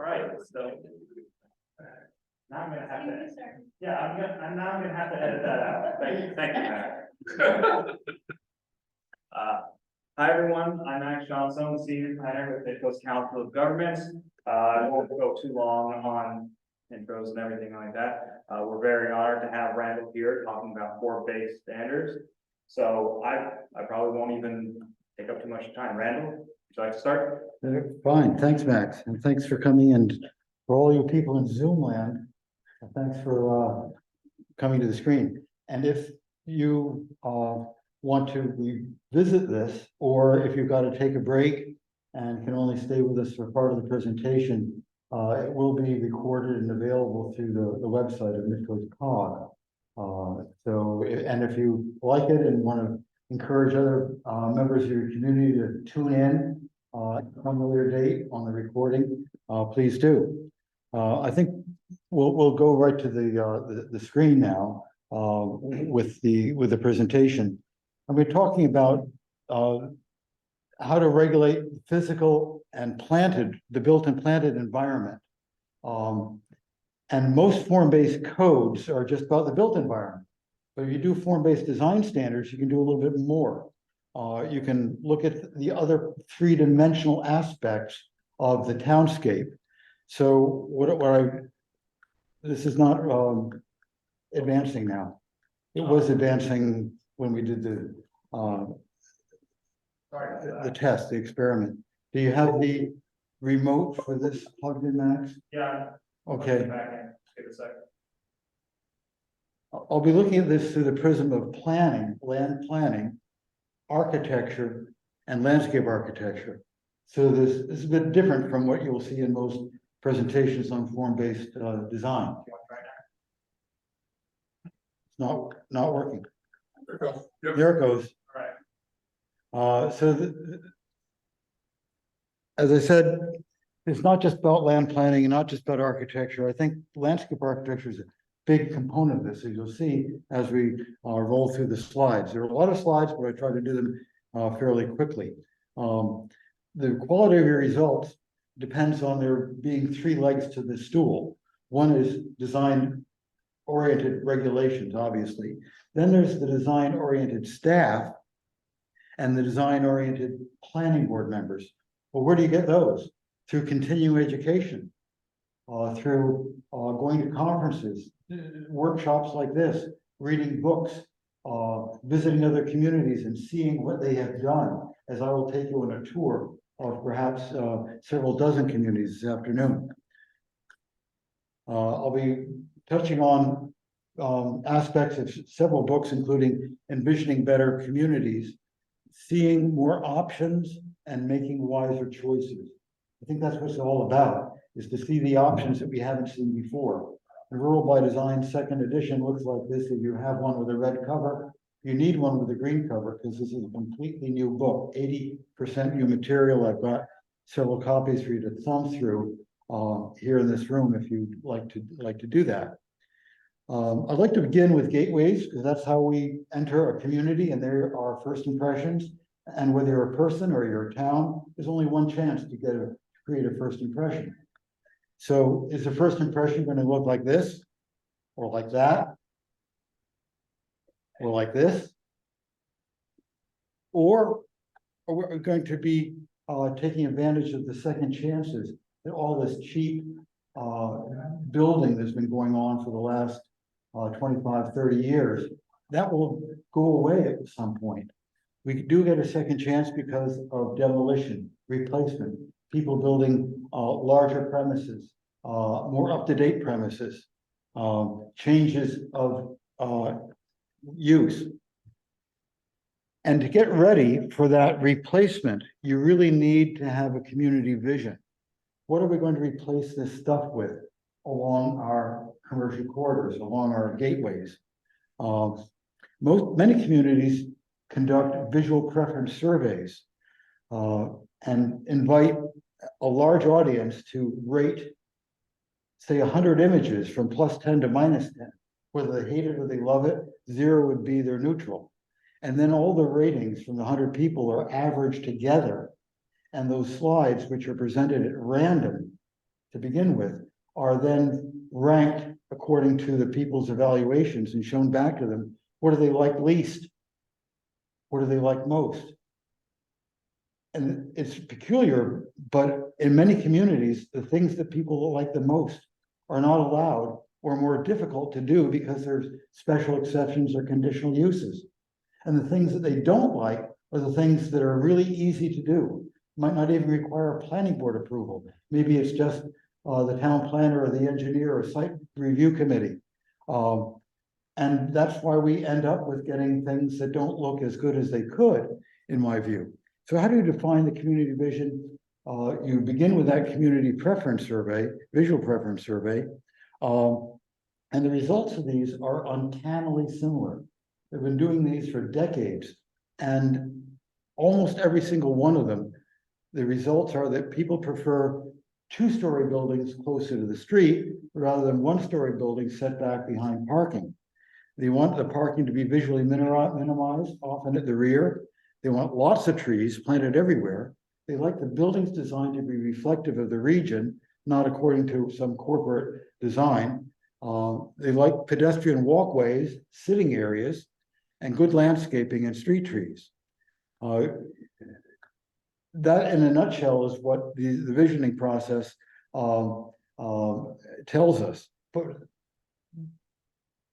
right, so. Now I'm gonna have to, yeah, I'm now gonna have to edit that out. Thank you, Matt. Hi, everyone, I'm Max Johnson, Senior Planner with Midcoast Council of Governments. I won't go too long on intros and everything like that. We're very honored to have Randall here talking about form-based standards. So I probably won't even take up too much time. Randall, would you like to start? Fine, thanks, Max, and thanks for coming, and for all you people in Zoom land, thanks for coming to the screen. And if you want to revisit this, or if you've got to take a break and can only stay with us for part of the presentation, it will be recorded and available through the website of Midcoast COG. And if you like it and want to encourage other members of your community to tune in at some later date on the recording, please do. I think we'll go right to the screen now with the presentation. And we're talking about how to regulate physical and the built and planted environment. And most form-based codes are just about the built environment. But if you do form-based design standards, you can do a little bit more. You can look at the other three-dimensional aspects of the townscape. So this is not advancing now. It was advancing when we did the test, the experiment. Do you have the remote for this plugged in, Max? Yeah. Okay. Give a second. I'll be looking at this through the prism of planning, land planning, architecture, and landscape architecture. So this is a bit different from what you'll see in most presentations on form-based design. It's not working. There it goes. Yep. There it goes. All right. As I said, it's not just about land planning and not just about architecture. I think landscape architecture is a big component of this, as you'll see as we roll through the slides. There are a lot of slides, but I try to do them fairly quickly. The quality of your results depends on there being three legs to the stool. One is design-oriented regulations, obviously. Then there's the design-oriented staff and the design-oriented planning board members. Well, where do you get those? Through continuing education, through going to conferences, workshops like this, reading books, visiting other communities and seeing what they have done, as I will take you on a tour of perhaps several dozen communities this afternoon. I'll be touching on aspects of several books, including Envisioning Better Communities, Seeing More Options, and Making Wiser Choices. I think that's what it's all about, is to see the options that we haven't seen before. The Rural by Design second edition looks like this. If you have one with a red cover, you need one with a green cover because this is a completely new book, 80% new material. I've got several copies for you to thumb through here in this room if you'd like to do that. I'd like to begin with gateways because that's how we enter a community, and there are first impressions. And whether you're a person or you're a town, there's only one chance to create a first impression. So is the first impression going to look like this, or like that, or like this? Or are we going to be taking advantage of the second chances that all this cheap building that's been going on for the last 25, 30 years, that will go away at some point. We do get a second chance because of demolition, replacement, people building larger premises, more up-to-date premises, changes of use. And to get ready for that replacement, you really need to have a community vision. What are we going to replace this stuff with along our commercial corridors, along our gateways? Many communities conduct visual preference surveys and invite a large audience to rate, say, 100 images from +10 to -10. Whether they hate it or they love it, 0 would be their neutral. And then all the ratings from the 100 people are averaged together. And those slides, which are presented at random to begin with are then ranked according to the people's evaluations and shown back to them. What do they like least? What do they like most? And it's peculiar, but in many communities, the things that people like the most are not allowed or more difficult to do because there's special exceptions or conditional uses. And the things that they don't like are the things that are really easy to do, might not even require a planning board approval. Maybe it's just the town planner or the engineer or site review committee. And that's why we end up with getting things that don't look as good as they could, in my view. So how do you define the community vision? You begin with that community preference survey, visual preference survey. And the results of these are uncannily similar. They've been doing these for decades, and almost every single one of them, the results are that people prefer two-story buildings closer to the street rather than one-story buildings set back behind parking. They want the parking to be visually minimized, often at the rear. They want lots of trees planted everywhere. They like the buildings designed to be reflective of the region, not according to some corporate design. They like pedestrian walkways, sitting areas, and good landscaping and street trees. That, in a nutshell, is what the visioning process tells us. But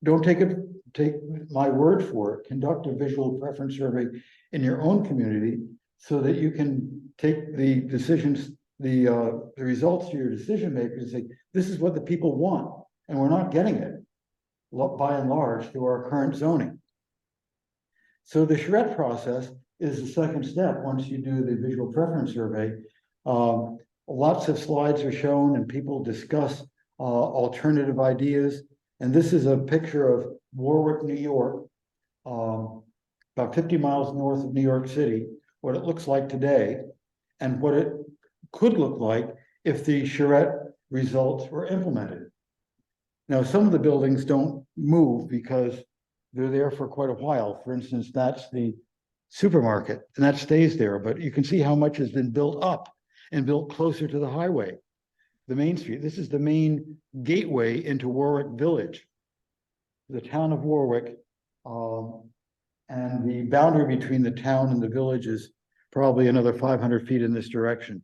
don't take my word for it. Conduct a visual preference survey in your own community so that you can take the decisions, the results to your decision makers and say, this is what the people want, and we're not getting it by and large through our current zoning. So the charrette process is the second step once you do the visual preference survey. Lots of slides are shown and people discuss alternative ideas. And this is a picture of Warwick, New York, about 50 miles north of New York City, what it looks like today, and what it could look like if the charrette results were implemented. Now, some of the buildings don't move because they're there for quite a while. For instance, that's the supermarket, and that stays there, but you can see how much has been built up and built closer to the highway, the main street. This is the main gateway into Warwick Village, the town of Warwick, and the boundary between the town and the village is probably another 500 feet in this direction.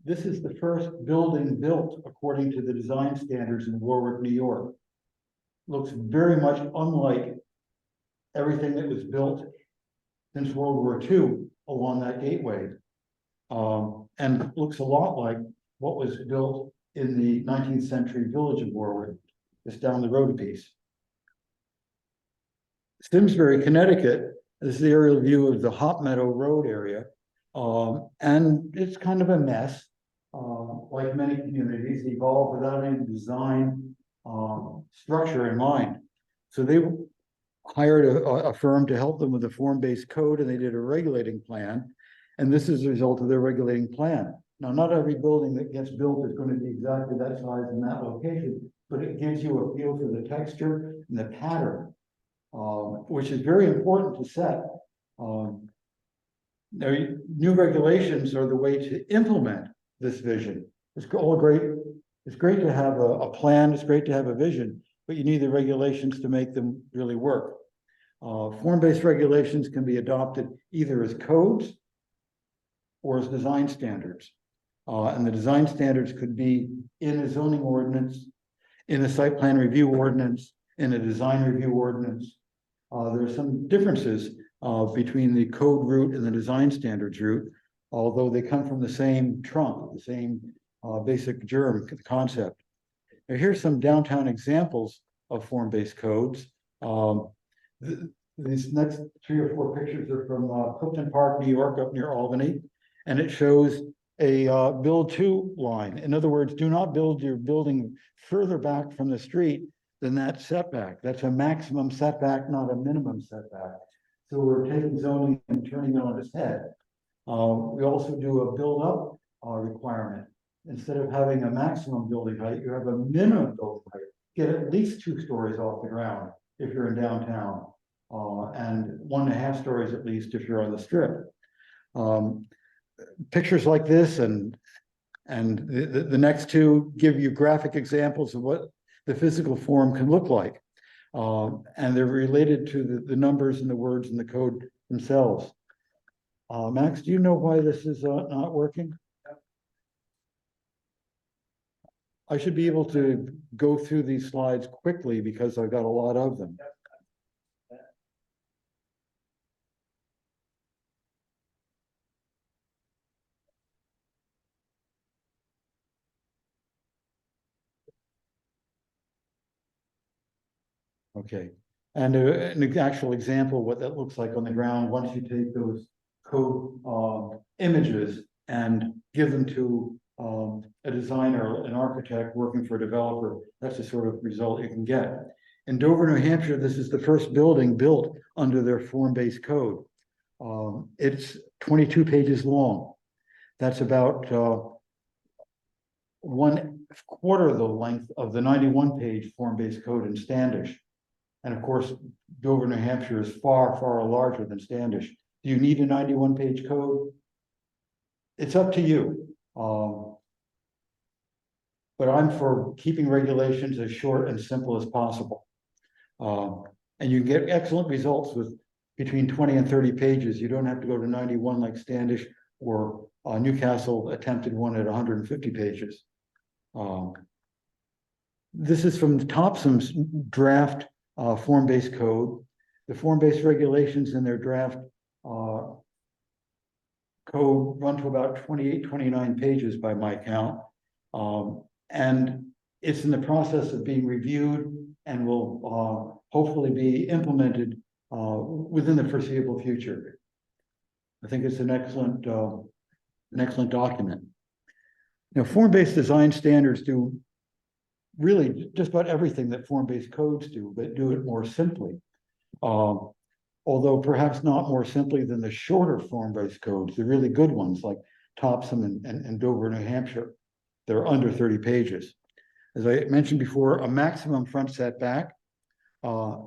This is the first building built according to the design standards in Warwick, New York. Looks very much unlike everything that was built since World War II along that gateway. And looks a lot like what was built in the 19th century village of Warwick, just down the road a piece. Simsbury, Connecticut, this is the aerial view of the Hop Meadow Road area. And it's kind of a mess. Like many communities, evolved without any design structure in mind. So they hired a firm to help them with a form-based code, and they did a regulating plan. And this is the result of their regulating plan. Now, not every building that gets built is going to be exactly that size in that location, but it gives you a feel for the texture and the pattern, which is very important to set. New regulations are the way to implement this vision. It's all great. It's great to have a plan. It's great to have a vision, but you need the regulations to make them really work. Form-based regulations can be adopted either as codes or as design standards. And the design standards could be in a zoning ordinance, in a site plan review ordinance, in a design review ordinance. There are some differences between the code route and the design standards route, although they come from the same trunk, the same basic germ concept. Now, here's some downtown examples of form-based codes. These next 3 or 4 pictures are from Clifton Park, New York, up near Albany, and it shows a build to line. In other words, do not build your building further back from the street than that setback. That's a maximum setback, not a minimum setback. So we're taking zoning and turning it on its head. We also do a build up requirement. Instead of having a maximum building height, you have a minimum building height. Get at least 2 stories off the ground if you're in downtown, and 1.5 stories at least if you're on the strip. pictures like this and the next two give you graphic examples of what the physical form can look like. And they're related to the numbers and the words in the code themselves. Max, do you know why this is not working? I should be able to go through these slides quickly because I've got a lot of them. Okay, and an actual example of what that looks like on the ground, once you take those code images and give them to a designer, an architect working for a developer, that's the sort of result you can get. In Dover, New Hampshire, this is the first building built under their form-based code. It's 22 pages long. That's about 1/4 of the length of the 91-page form-based code in Standish. And of course, Dover, New Hampshire is far, far larger than Standish. Do you need a 91-page code? It's up to you. But I'm for keeping regulations as short and simple as possible. And you get excellent results with between 20 and 30 pages. You don't have to go to 91 like Standish, or Newcastle attempted one at 150 pages. This is from Thompson's draft form-based code. The form-based regulations in their draft code run to about 28, 29 pages by my count. And it's in the process of being reviewed and will hopefully be implemented within the foreseeable future. I think it's an excellent document. Now, form-based design standards do really just about everything that form-based codes do, but do it more simply. Although perhaps not more simply than the shorter form-based codes, the really good ones like Thompson and Dover, New Hampshire. They're under 30 pages. As I mentioned before, a maximum front setback,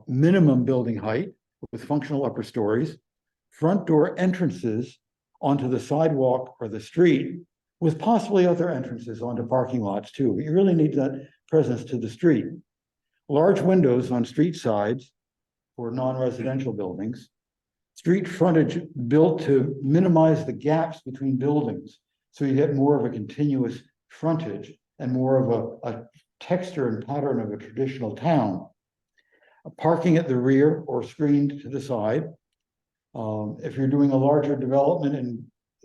minimum building height with functional upper stories, front door entrances onto the sidewalk or the street, with possibly other entrances onto parking lots too. You really need that presence to the street. Large windows on street sides for non-residential buildings. Street frontage built to minimize the gaps between buildings, so you get more of a continuous frontage and more of a texture and pattern of a traditional town. Parking at the rear or screened to the side. If you're doing a larger development and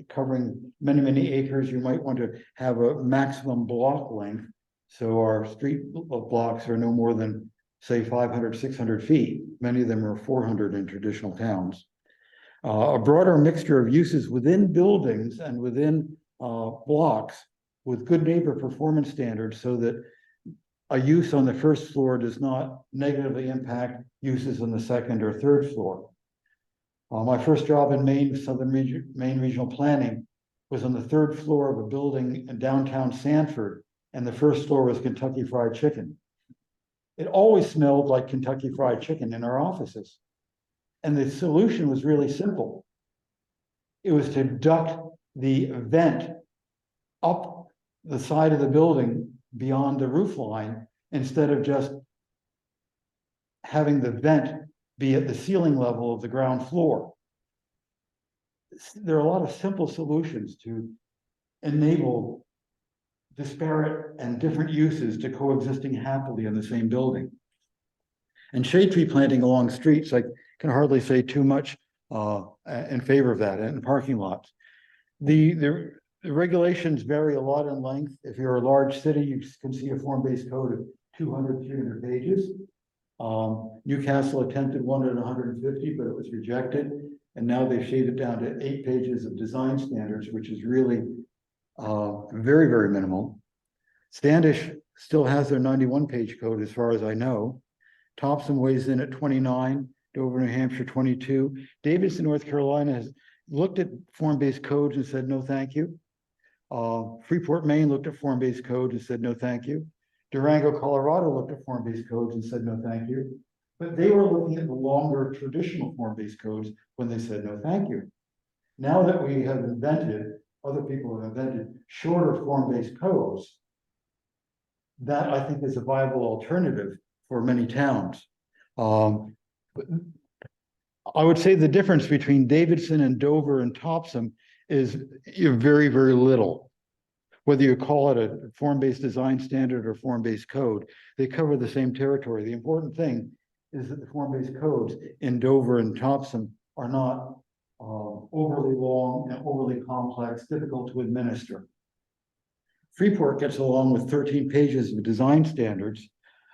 covering many, many acres, you might want to have a maximum block length. So our street blocks are no more than, say, 500, 600 feet. Many of them are 400 in traditional towns. A broader mixture of uses within buildings and within blocks with good neighbor performance standards, so that a use on the first floor does not negatively impact uses on the second or third floor. My first job in Maine Regional Planning was on the third floor of a building in downtown Sanford, and the first floor was Kentucky Fried Chicken. It always smelled like Kentucky Fried Chicken in our offices. And the solution was really simple. It was to duct the vent up the side of the building beyond the roof line, instead of just having the vent be at the ceiling level of the ground floor. There are a lot of simple solutions to enable disparate and different uses to coexisting happily in the same building. And shade tree planting along streets, I can hardly say too much in favor of that, and parking lots. The regulations vary a lot in length. If you're a large city, you can see a form-based code of 200, 300 pages. Newcastle attempted one at 150, but it was rejected. And now they've shaved it down to 8 pages of design standards, which is really very, very minimal. Standish still has their 91-page code as far as I know. Thompson weighs in at 29, Dover, New Hampshire, 22. Davidson, North Carolina has looked at form-based codes and said, no, thank you. Freeport, Maine looked at form-based codes and said, no, thank you. Durango, Colorado looked at form-based codes and said, no, thank you. But they were looking at the longer traditional form-based codes when they said, no, thank you. Now that we have invented other people have invented shorter form-based codes, that I think is a viable alternative for many towns. But I would say the difference between Davidson and Dover and Topsom is very, very little. Whether you call it a form-based design standard or form-based code, they cover the same territory. The important thing is that the form-based codes in Dover and Topsom are not overly long and overly complex, difficult to administer. Freeport gets along with 13 pages of design standards,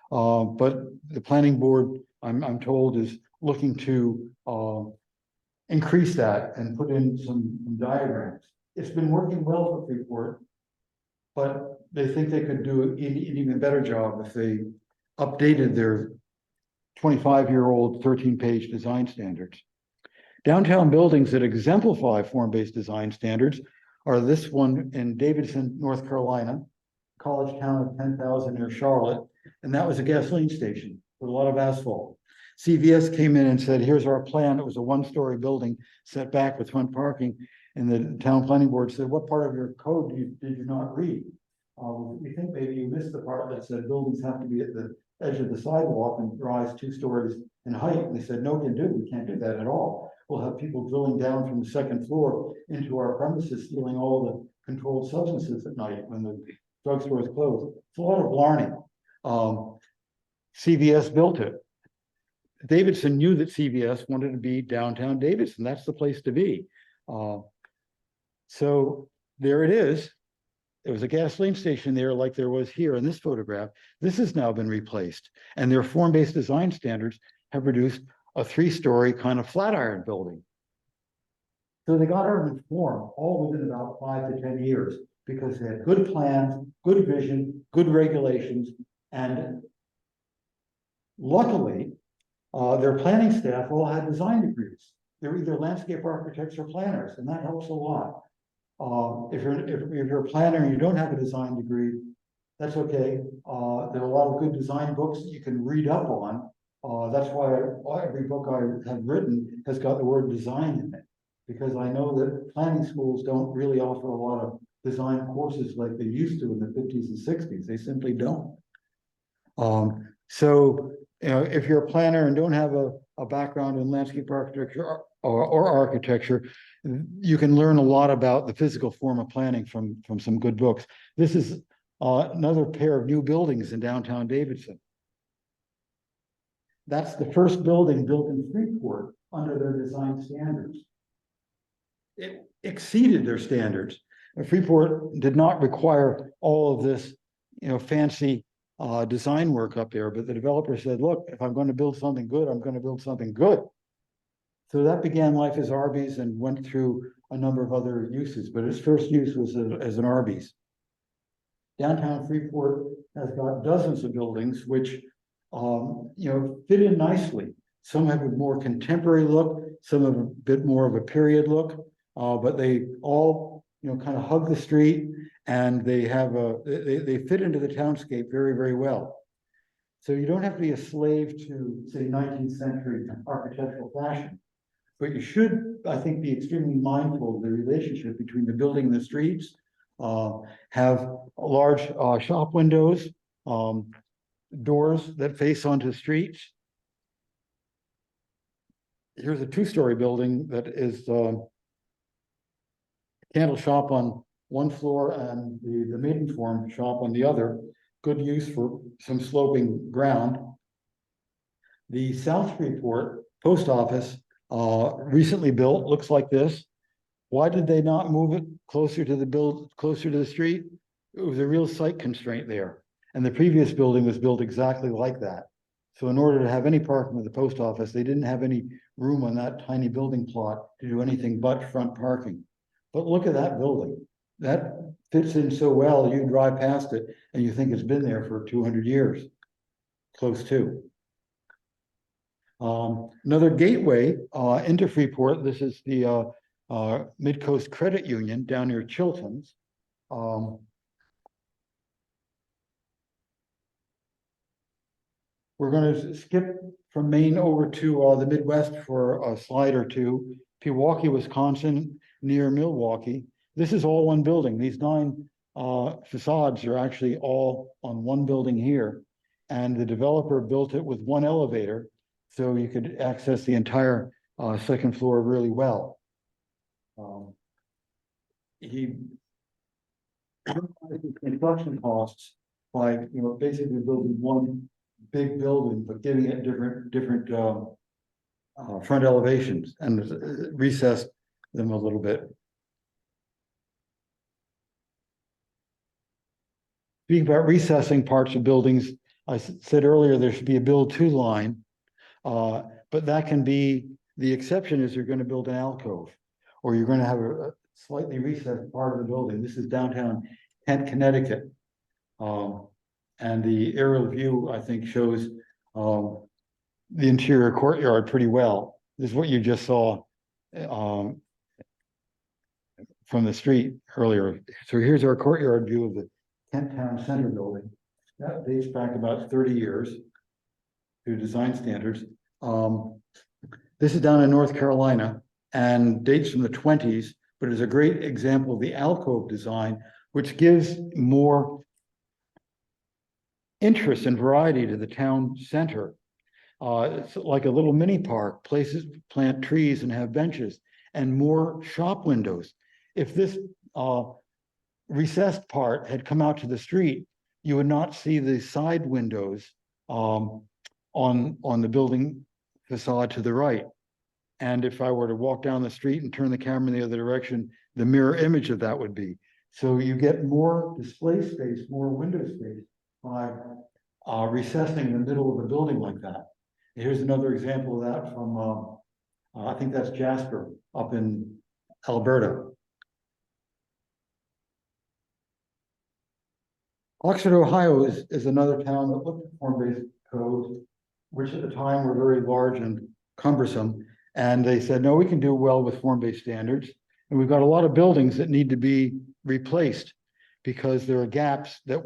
but the planning board, I'm told, is looking to increase that and put in some diagrams. It's been working well for Freeport, but they think they could do an even better job if they updated their 25-year-old 13-page design standards. Downtown buildings that exemplify form-based design standards are this one in Davidson, North Carolina, college town of 10,000 near Charlotte, and that was a gasoline station with a lot of asphalt. CVS came in and said, here's our plan. It was a one-story building set back with front parking. And the town planning board said, what part of your code did you not read? We think maybe you missed the part that said buildings have to be at the edge of the sidewalk and rise 2 stories in height. And they said, no, we can't do that at all. We'll have people drilling down from the 2nd floor into our premises, stealing all the controlled substances at night when the drugstore is closed. It's a lot of blarney. CVS built it. Davidson knew that CVS wanted to be downtown Davidson. That's the place to be. So there it is. There was a gasoline station there like there was here in this photograph. This has now been replaced. And their form-based design standards have produced a 3-story kind of flat iron building. So they got urban form all within about 5 to 10 years because they had good plans, good vision, good regulations, and luckily, their planning staff all had design degrees. They're either landscape architects or planners, and that helps a lot. If you're a planner and you don't have a design degree, that's okay. There are a lot of good design books that you can read up on. That's why every book I have written has got the word design in it, because I know that planning schools don't really offer a lot of design courses like they used to in the 50s and 60s. They simply don't. So if you're a planner and don't have a background in landscape architecture or architecture, you can learn a lot about the physical form of planning from some good books. This is another pair of new buildings in downtown Davidson. That's the first building built in Freeport under their design standards. It exceeded their standards. Freeport did not require all of this, fancy design work up there, but the developer said, look, if I'm going to build something good, I'm going to build something good. So that began life as Arby's and went through a number of other uses, but its first use was as an Arby's. Downtown Freeport has got dozens of buildings which fit in nicely. Some have a more contemporary look, some have a bit more of a period look, but they all kind of hug the street, and they have they fit into the townscape very, very well. So you don't have to be a slave to, say, 19th century architectural fashion, but you should, I think, be extremely mindful of the relationship between the building and the streets. Have large shop windows, doors that face onto streets. Here's a 2-story building that is candle shop on one floor and the maiden form shop on the other. Good use for some sloping ground. The South Freeport post office, recently built, looks like this. Why did they not move it closer to the street? It was a real site constraint there. And the previous building was built exactly like that. So in order to have any parking at the post office, they didn't have any room on that tiny building plot to do anything but front parking. But look at that building. That fits in so well, you drive past it and you think it's been there for 200 years, close to. Another gateway into Freeport, this is the Mid-Coast Credit Union down near Chilton's. We're going to skip from Maine over to the Midwest for a slide or two. Pewaukee, Wisconsin, near Milwaukee. This is all one building. These 9 facades are actually all on one building here. And the developer built it with one elevator, so you could access the entire second floor really well. He construction costs by, basically building one big building, but giving it different front elevations and recessed them a little bit. Speaking about recessing parts of buildings, I said earlier there should be a build to line, but that can be, the exception is you're going to build an alcove, or you're going to have a slightly recessed part of the building. This is downtown Kent, Connecticut. And the aerial view, I think, shows the interior courtyard pretty well. This is what you just saw from the street earlier. So here's our courtyard view of the Kent Town Center building. That dates back about 30 years to design standards. This is down in North Carolina and dates from the 20s, but is a great example of the alcove design, which gives more interest and variety to the town center. It's like a little mini park, places to plant trees and have benches, and more shop windows. If this recessed part had come out to the street, you would not see the side windows on the building facade to the right. And if I were to walk down the street and turn the camera in the other direction, the mirror image of that would be. So you get more display space, more window space by recessing the middle of the building like that. Here's another example of that from, I think that's Jasper up in Alberta. Oxford, Ohio is another town that looked at form-based codes, which at the time were very large and cumbersome. And they said, no, we can do well with form-based standards. And we've got a lot of buildings that need to be replaced because there are gaps that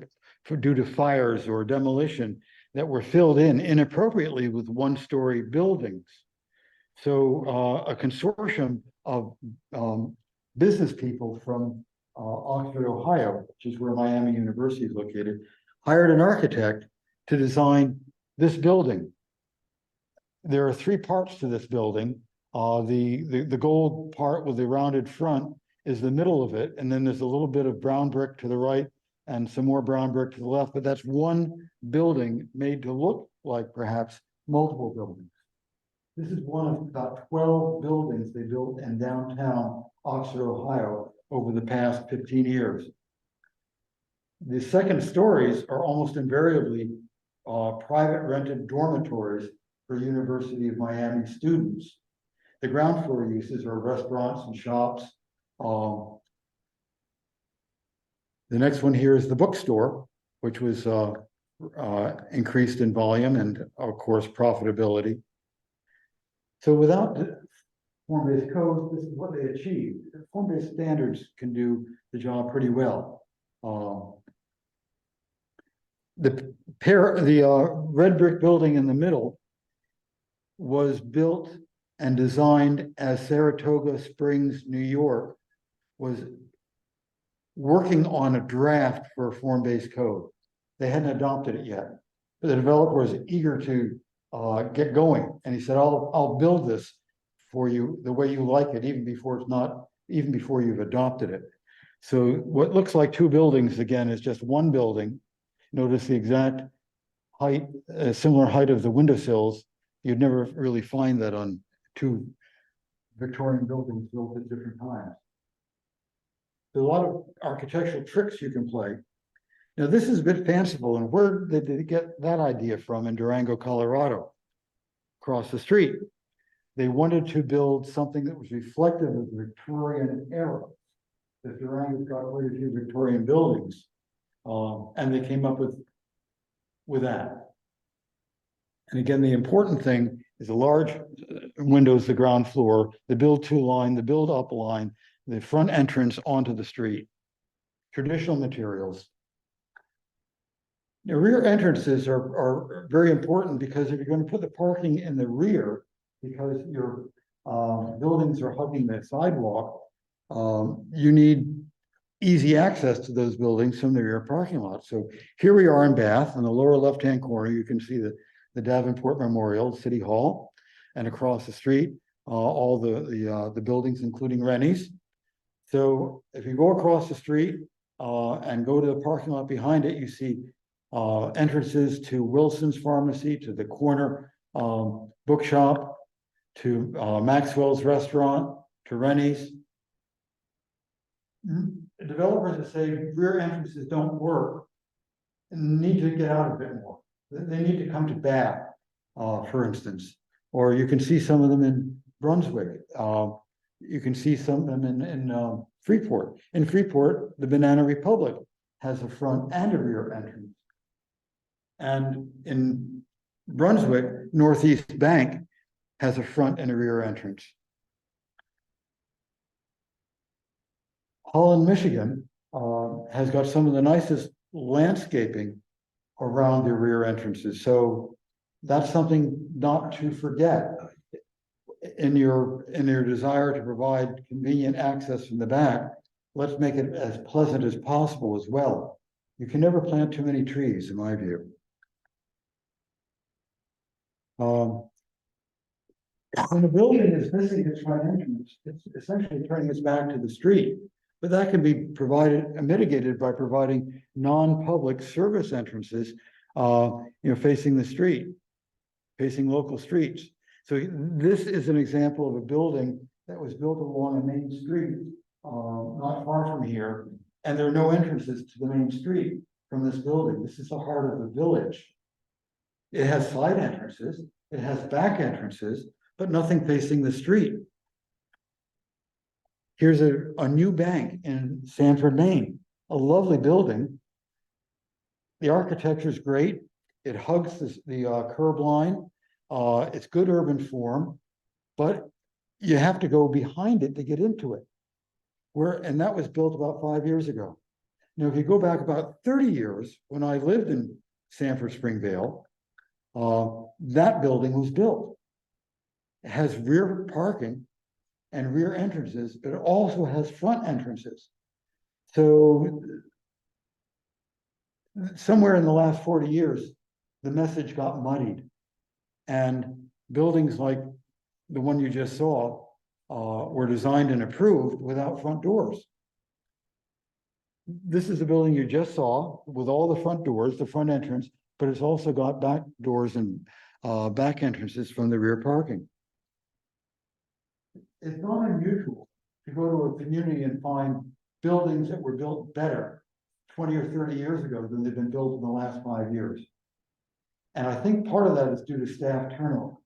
due to fires or demolition that were filled in inappropriately with one-story buildings. So a consortium of business people from Oxford, Ohio, which is where Miami University is located, hired an architect to design this building. There are 3 parts to this building. The gold part with the rounded front is the middle of it, and then there's a little bit of brown brick to the right and some more brown brick to the left, but that's one building made to look like perhaps multiple buildings. This is one of about 12 buildings they built in downtown Oxford, Ohio over the past 15 years. The second stories are almost invariably private rented dormitories for University of Miami students. The ground floor uses are restaurants and shops. The next one here is the bookstore, which was increased in volume and, of course, profitability. So without form-based codes, this is what they achieved. Form-based standards can do the job pretty well. The red brick building in the middle was built and designed as Saratoga Springs, New York, was working on a draft for a form-based code. They hadn't adopted it yet, but the developer was eager to get going, and he said, "I'll build this for you the way you like it, even before you've adopted it." So what looks like 2 buildings again is just one building. Notice the exact height, similar height of the windowsills. You'd never really find that on 2 Victorian buildings built at different times. There's a lot of architectural tricks you can play. Now, this is a bit fanciful, and where did they get that idea from? In Durango, Colorado, across the street. They wanted to build something that was reflective of the Victorian era. The Durango's got quite a few Victorian buildings, and they came up with that. And again, the important thing is the large windows, the ground floor, the build to line, the build up line, the front entrance onto the street, traditional materials. The rear entrances are very important because if you're going to put the parking in the rear, because your buildings are hugging the sidewalk, you need easy access to those buildings from the rear parking lot. So here we are in Bath, in the lower left-hand corner, you can see the Davenport Memorial, City Hall, and across the street, all the buildings, including Rennie's. So if you go across the street and go to the parking lot behind it, you see entrances to Wilson's Pharmacy, to the corner bookshop, to Maxwell's Restaurant, to Rennie's. Developers that say rear entrances don't work need to get out a bit more. They need to come to Bath, for instance, or you can see some of them in Brunswick. You can see some of them in Freeport. In Freeport, the Banana Republic has a front and a rear entrance. And in Brunswick, Northeast Bank has a front and a rear entrance. Holland, Michigan has got some of the nicest landscaping around the rear entrances. So that's something not to forget in your desire to provide convenient access from the back. Let's make it as pleasant as possible as well. You can never plant too many trees, in my view. When the building is missing its front entrance, it's essentially turning its back to the street. But that can be mitigated by providing non-public service entrances, facing the street, facing local streets. So this is an example of a building that was built along a main street, not far from here, and there are no entrances to the main street from this building. This is the heart of the village. It has side entrances, it has back entrances, but nothing facing the street. Here's a new bank in Sanford, Maine, a lovely building. The architecture is great. It hugs the curb line. It's good urban form, but you have to go behind it to get into it. And that was built about 5 years ago. Now, if you go back about 30 years, when I lived in Sanford Springvale, that building was built. It has rear parking and rear entrances, but it also has front entrances. So somewhere in the last 40 years, the message got muddied, and buildings like the one you just saw were designed and approved without front doors. This is the building you just saw with all the front doors, the front entrance, but it's also got back doors and back entrances from the rear parking. It's not unusual to go to a community and find buildings that were built better 20 or 30 years ago than they've been built in the last 5 years. And I think part of that is due to staff turnover.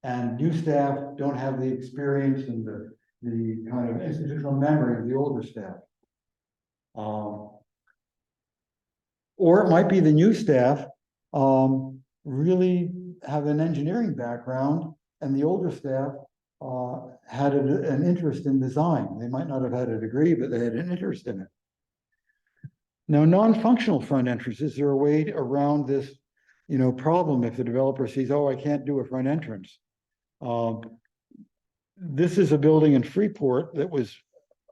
And new staff don't have the experience and the kind of institutional memory of the older staff. Or it might be the new staff really have an engineering background, and the older staff had an interest in design. They might not have had a degree, but they had an interest in it. Now, non-functional front entrances are a way around this, problem. If the developer sees, oh, I can't do a front entrance. This is a building in Freeport that was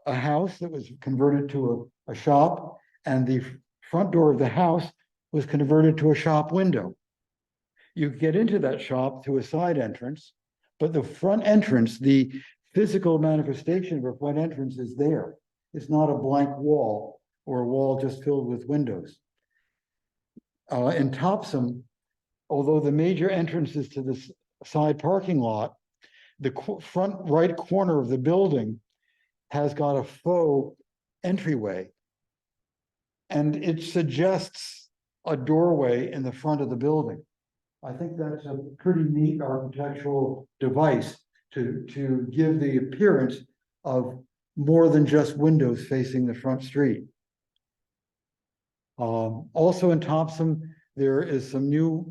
a house that was converted to a shop, and the front door of the house was converted to a shop window. You get into that shop through a side entrance, but the front entrance, the physical manifestation of a front entrance is there. It's not a blank wall or a wall just filled with windows. In Topsom, although the major entrances to this side parking lot, the front right corner of the building has got a faux entryway, and it suggests a doorway in the front of the building. I think that's a pretty neat architectural device to give the appearance of more than just windows facing the front street. Also in Topsom, there is some new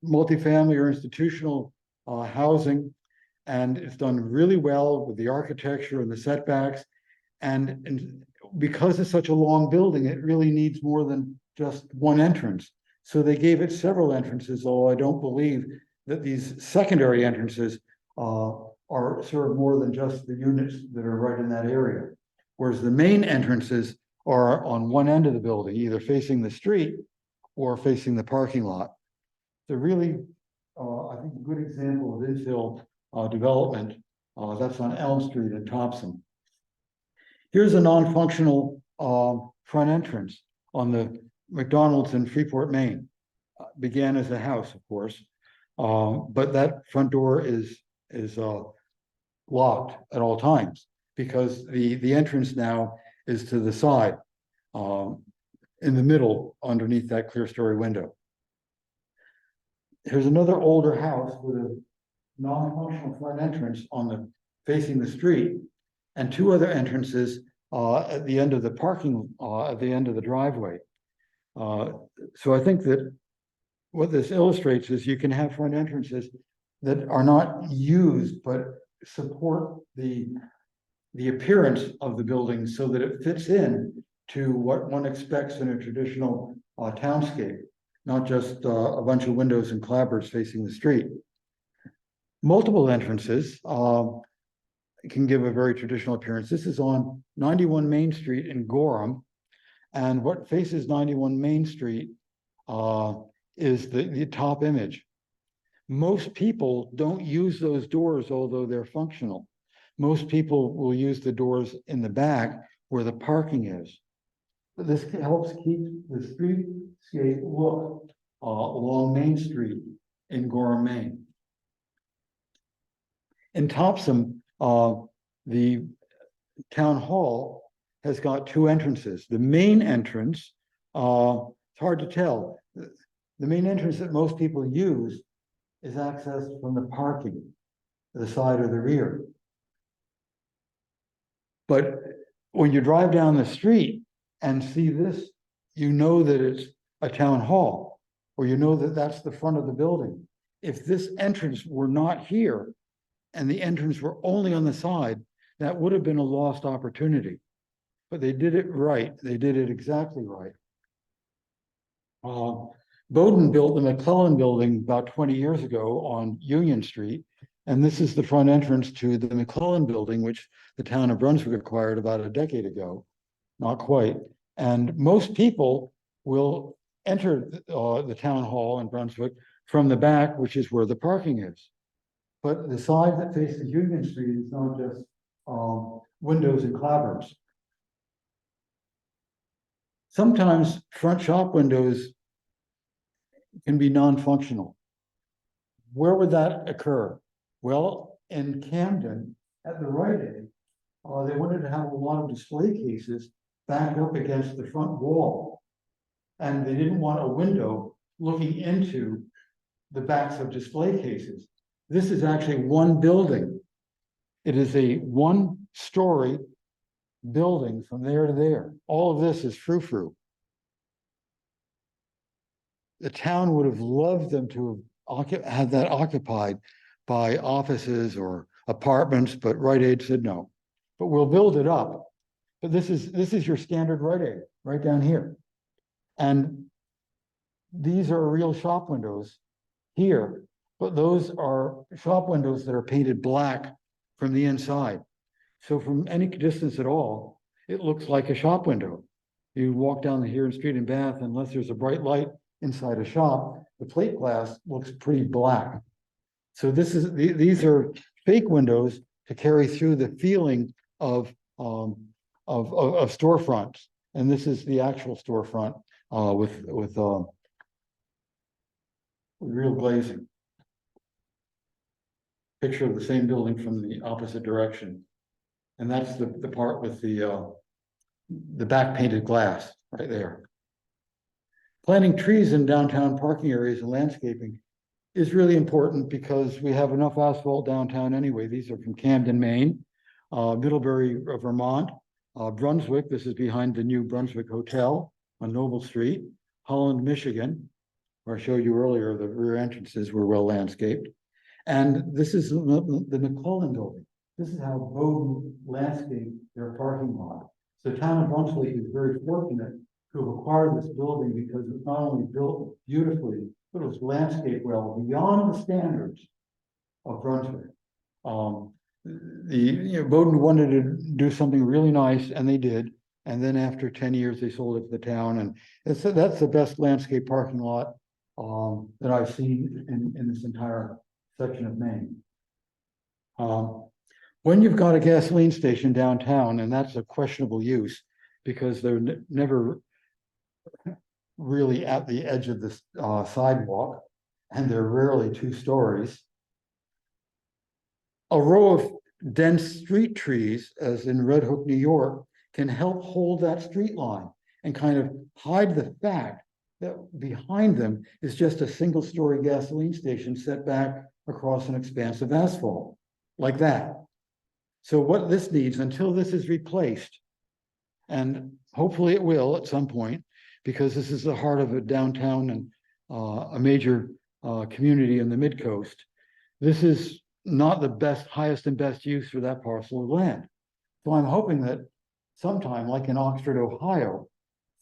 multifamily or institutional housing, and it's done really well with the architecture and the setbacks. And because it's such a long building, it really needs more than just one entrance. So they gave it several entrances, although I don't believe that these secondary entrances are are serve more than just the units that are right in that area. Whereas the main entrances are on one end of the building, either facing the street or facing the parking lot. They're really, I think, a good example of infill development. That's on Elm Street in Thompson. Here's a non-functional front entrance on the McDonald's in Freeport, Maine. Began as a house, of course, but that front door is locked at all times because the entrance now is to the side, in the middle, underneath that clear story window. Here's another older house with a non-functional front entrance on the facing the street, and two other entrances at the end of the parking, at the end of the driveway. So I think that what this illustrates is you can have front entrances that are not used, but support the appearance of the building so that it fits in to what one expects in a traditional townscape, not just a bunch of windows and clapboards facing the street. Multiple entrances can give a very traditional appearance. This is on 91 Main Street in Gorham, and what faces 91 Main Street is the top image. Most people don't use those doors, although they're functional. Most people will use the doors in the back where the parking is. But this helps keep the streetscape look along Main Street in Gorham, Maine. In Thompson, the town hall has got two entrances. The main entrance, it's hard to tell. The main entrance that most people use is accessed from the parking, the side or the rear. But when you drive down the street and see this, you know that it's a town hall, or you know that that's the front of the building. If this entrance were not here and the entrance were only on the side, that would have been a lost opportunity. But they did it right. They did it exactly right. Bowdoin built the McClellan building about 20 years ago on Union Street. And this is the front entrance to the McClellan building, which the town of Brunswick acquired about a decade ago. Not quite. And most people will enter the town hall in Brunswick from the back, which is where the parking is. But the side that faces Union Street is not just windows and clapboards. Sometimes front shop windows can be non-functional. Where would that occur? Well, in Camden, at the Rite Aid, they wanted to have a lot of display cases back up against the front wall. And they didn't want a window looking into the backs of display cases. This is actually one building. It is a one-story building from there to there. All of this is frou-frou. The town would have loved them to have had that occupied by offices or apartments, but Rite Aid said no. But we'll build it up. But this is your standard Rite Aid right down here. And these are real shop windows here, but those are shop windows that are painted black from the inside. So from any distance at all, it looks like a shop window. You walk down the Huron Street in Bath, unless there's a bright light inside a shop, the plate glass looks pretty black. So these are fake windows to carry through the feeling of storefronts. And this is the actual storefront with real glazing. Picture of the same building from the opposite direction. And that's the part with the back painted glass right there. Planting trees in downtown parking areas and landscaping is really important because we have enough asphalt downtown anyway. These are from Camden, Maine, Middlebury, Vermont, Brunswick. This is behind the new Brunswick Hotel on Noble Street, Holland, Michigan, where I showed you earlier, the rear entrances were well landscaped. And this is the McClellan building. This is how Bowdoin landscaped their parking lot. So the town of Brunswick is very fortunate to have acquired this building because it's not only built beautifully, but it was landscaped well beyond the standards of Brunswick. Bowdoin wanted to do something really nice, and they did. And then after 10 years, they sold it to the town, and that's the best landscape parking lot that I've seen in this entire section of Maine. When you've got a gasoline station downtown, and that's a questionable use because they're never really at the edge of the sidewalk, and they're rarely 2 stories. A row of dense street trees, as in Red Hook, New York, can help hold that street line and kind of hide the fact that behind them is just a single-story gasoline station set back across an expanse of asphalt, like that. So what this needs, until this is replaced, and hopefully it will at some point, because this is the heart of a downtown and a major community in the mid-coast, this is not the best, highest and best use for that parcel of land. So I'm hoping that sometime, like in Oxford, Ohio,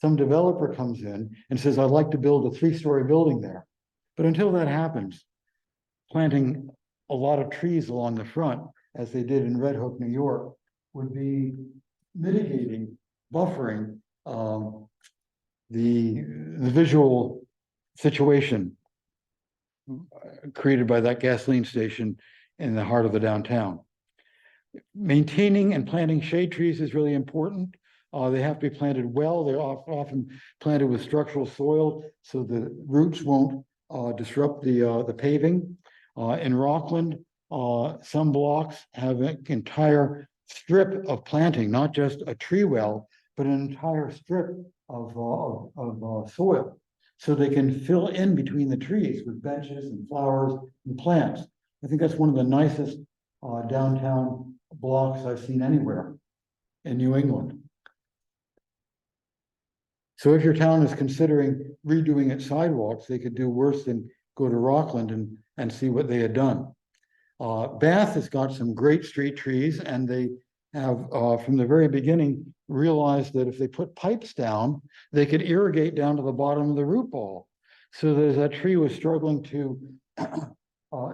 some developer comes in and says, I'd like to build a 3-story building there. But until that happens, planting a lot of trees along the front, as they did in Red Hook, New York, would be mitigating, buffering the visual situation created by that gasoline station in the heart of the downtown. Maintaining and planting shade trees is really important. They have to be planted well. They're often planted with structural soil so the roots won't disrupt the paving. In Rockland, some blocks have an entire strip of planting, not just a tree well, but an entire strip of soil, so they can fill in between the trees with benches and flowers and plants. I think that's one of the nicest downtown blocks I've seen anywhere in New England. So if your town is considering redoing its sidewalks, they could do worse than go to Rockland and see what they had done. Bath has got some great street trees, and they have, from the very beginning, realized that if they put pipes down, they could irrigate down to the bottom of the root ball. So as that tree was struggling to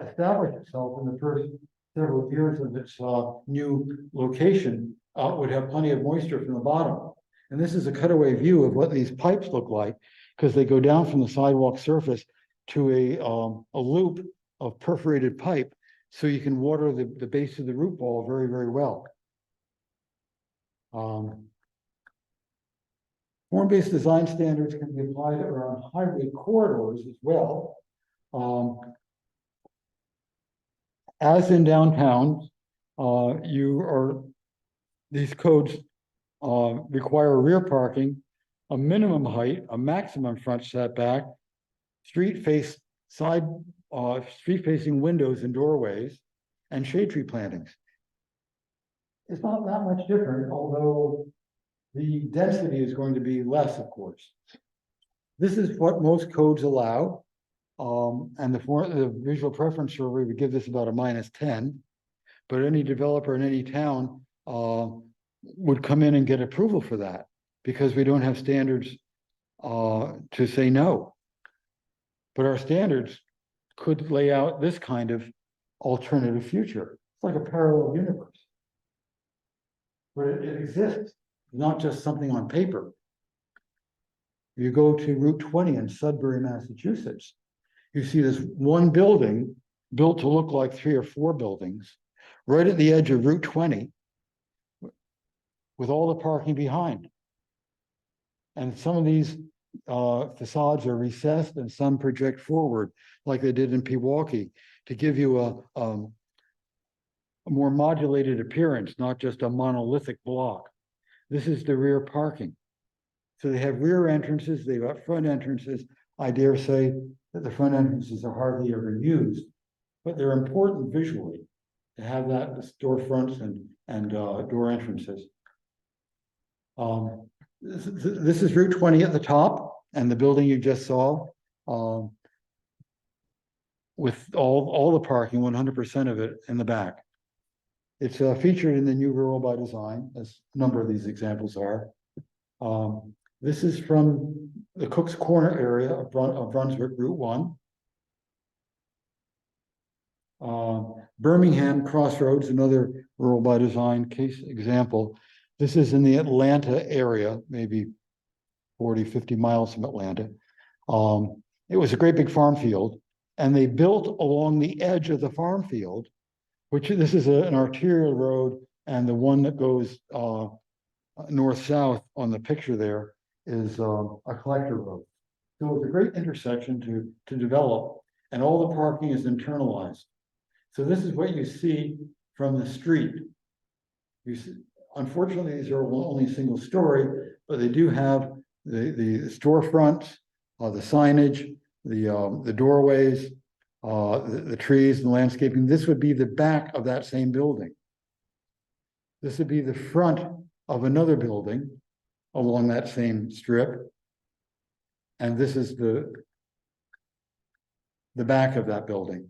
establish itself in the first several years of its new location, would have plenty of moisture from the bottom. And this is a cutaway view of what these pipes look like, because they go down from the sidewalk surface to a loop of perforated pipe, so you can water the base of the root ball very, very well. Form-based design standards can be applied around highway corridors as well. As in downtown, these codes require rear parking, a minimum height, a maximum front setback, street facing windows and doorways, and shade tree plantings. It's not that much different, although the density is going to be less, of course. This is what most codes allow, and the visual preference survey would give this about a -10, but any developer in any town would come in and get approval for that, because we don't have standards to say no. But our standards could lay out this kind of alternative future. It's like a parallel universe. But it exists, not just something on paper. You go to Route 20 in Sudbury, Massachusetts, you see this one building built to look like 3 or 4 buildings right at the edge of Route 20 with all the parking behind. And some of these facades are recessed and some project forward, like they did in Pewaukee, to give you a more modulated appearance, not just a monolithic block. This is the rear parking. So they have rear entrances, they've got front entrances. I dare say that the front entrances are hardly ever used, but they're important visually to have that storefronts and door entrances. This is Route 20 at the top, and the building you just saw, with all the parking, 100% of it in the back. It's featured in the new Rural by Design, as a number of these examples are. This is from the Cook's Corner area of Brunswick, Route 1. Birmingham Crossroads, another rural by design case example. This is in the Atlanta area, maybe 40, 50 miles from Atlanta. It was a great big farm field, and they built along the edge of the farm field, which this is an arterial road, and the one that goes north-south on the picture there is a collector road. So it's a great intersection to develop, and all the parking is internalized. So this is what you see from the street. You see, unfortunately, these are only single story, but they do have the storefronts, the signage, the doorways, the trees and landscaping. This would be the back of that same building. This would be the front of another building along that same strip. And this is the back of that building.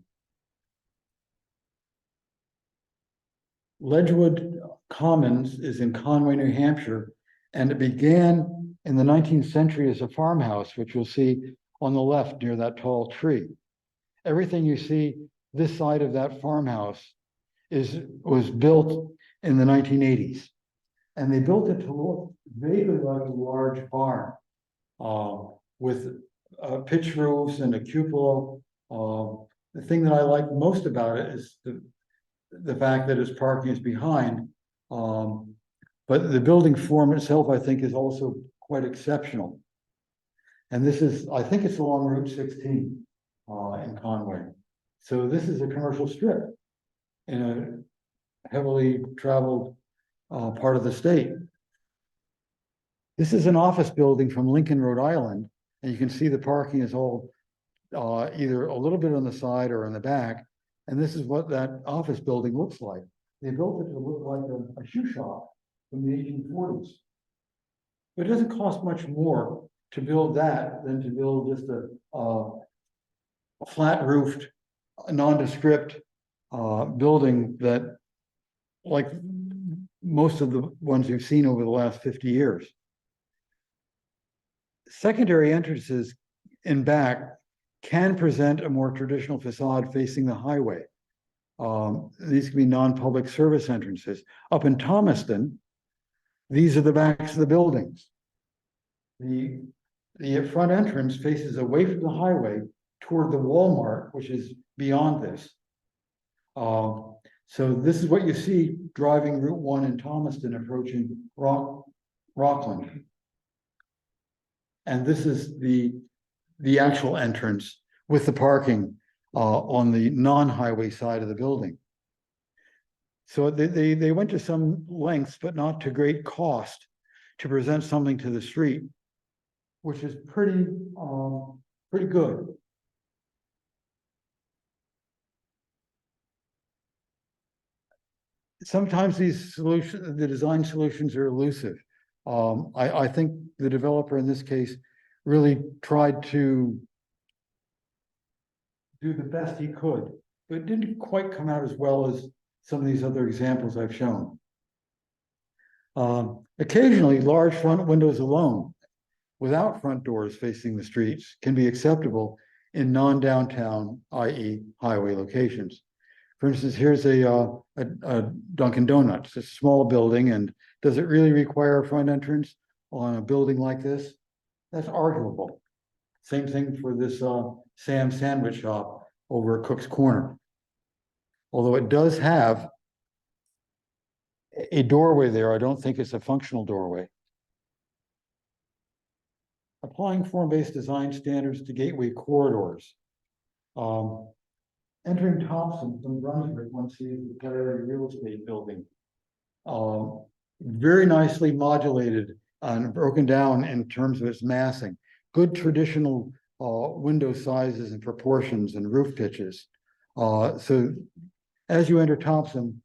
Ledgewood Commons is in Conway, New Hampshire, and it began in the 19th century as a farmhouse, which you'll see on the left near that tall tree. Everything you see this side of that farmhouse was built in the 1980s. And they built it to look vaguely like a large barn with pitch roofs and a cupola. The thing that I like most about it is the fact that its parking is behind. But the building form itself, I think, is also quite exceptional. And this is, I think it's along Route 16 in Conway. So this is a commercial strip in a heavily traveled part of the state. This is an office building from Lincoln, Rhode Island, and you can see the parking is all either a little bit on the side or in the back. And this is what that office building looks like. They built it to look like a shoe shop from the 1840s. But it doesn't cost much more to build that than to build just a flat-roofed, nondescript building that, like most of the ones you've seen over the last 50 years. Secondary entrances in back can present a more traditional facade facing the highway. These can be non-public service entrances. Up in Thomaston, these are the backs of the buildings. The front entrance faces away from the highway toward the Walmart, which is beyond this. So this is what you see driving Route 1 in Thomaston approaching Rockland. And this is the actual entrance with the parking on the non-highway side of the building. So they went to some lengths, but not to great cost, to present something to the street, which is pretty good. Sometimes these solutions, the design solutions are elusive. I think the developer in this case really tried to do the best he could, but it didn't quite come out as well as some of these other examples I've shown. Occasionally, large front windows alone, without front doors facing the streets, can be acceptable in non-downtown, i.e. highway locations. For instance, here's a Dunkin' Donuts. It's a small building, and does it really require a front entrance on a building like this? That's arguable. Same thing for this Sam's sandwich shop over at Cook's Corner. Although it does have a doorway there, I don't think it's a functional doorway. Applying form-based design standards to gateway corridors. Entering Thompson from Brunswick, one sees the Prairie Real Estate building. Very nicely modulated and broken down in terms of its massing. Good traditional window sizes and proportions and roof pitches. So as you enter Thompson,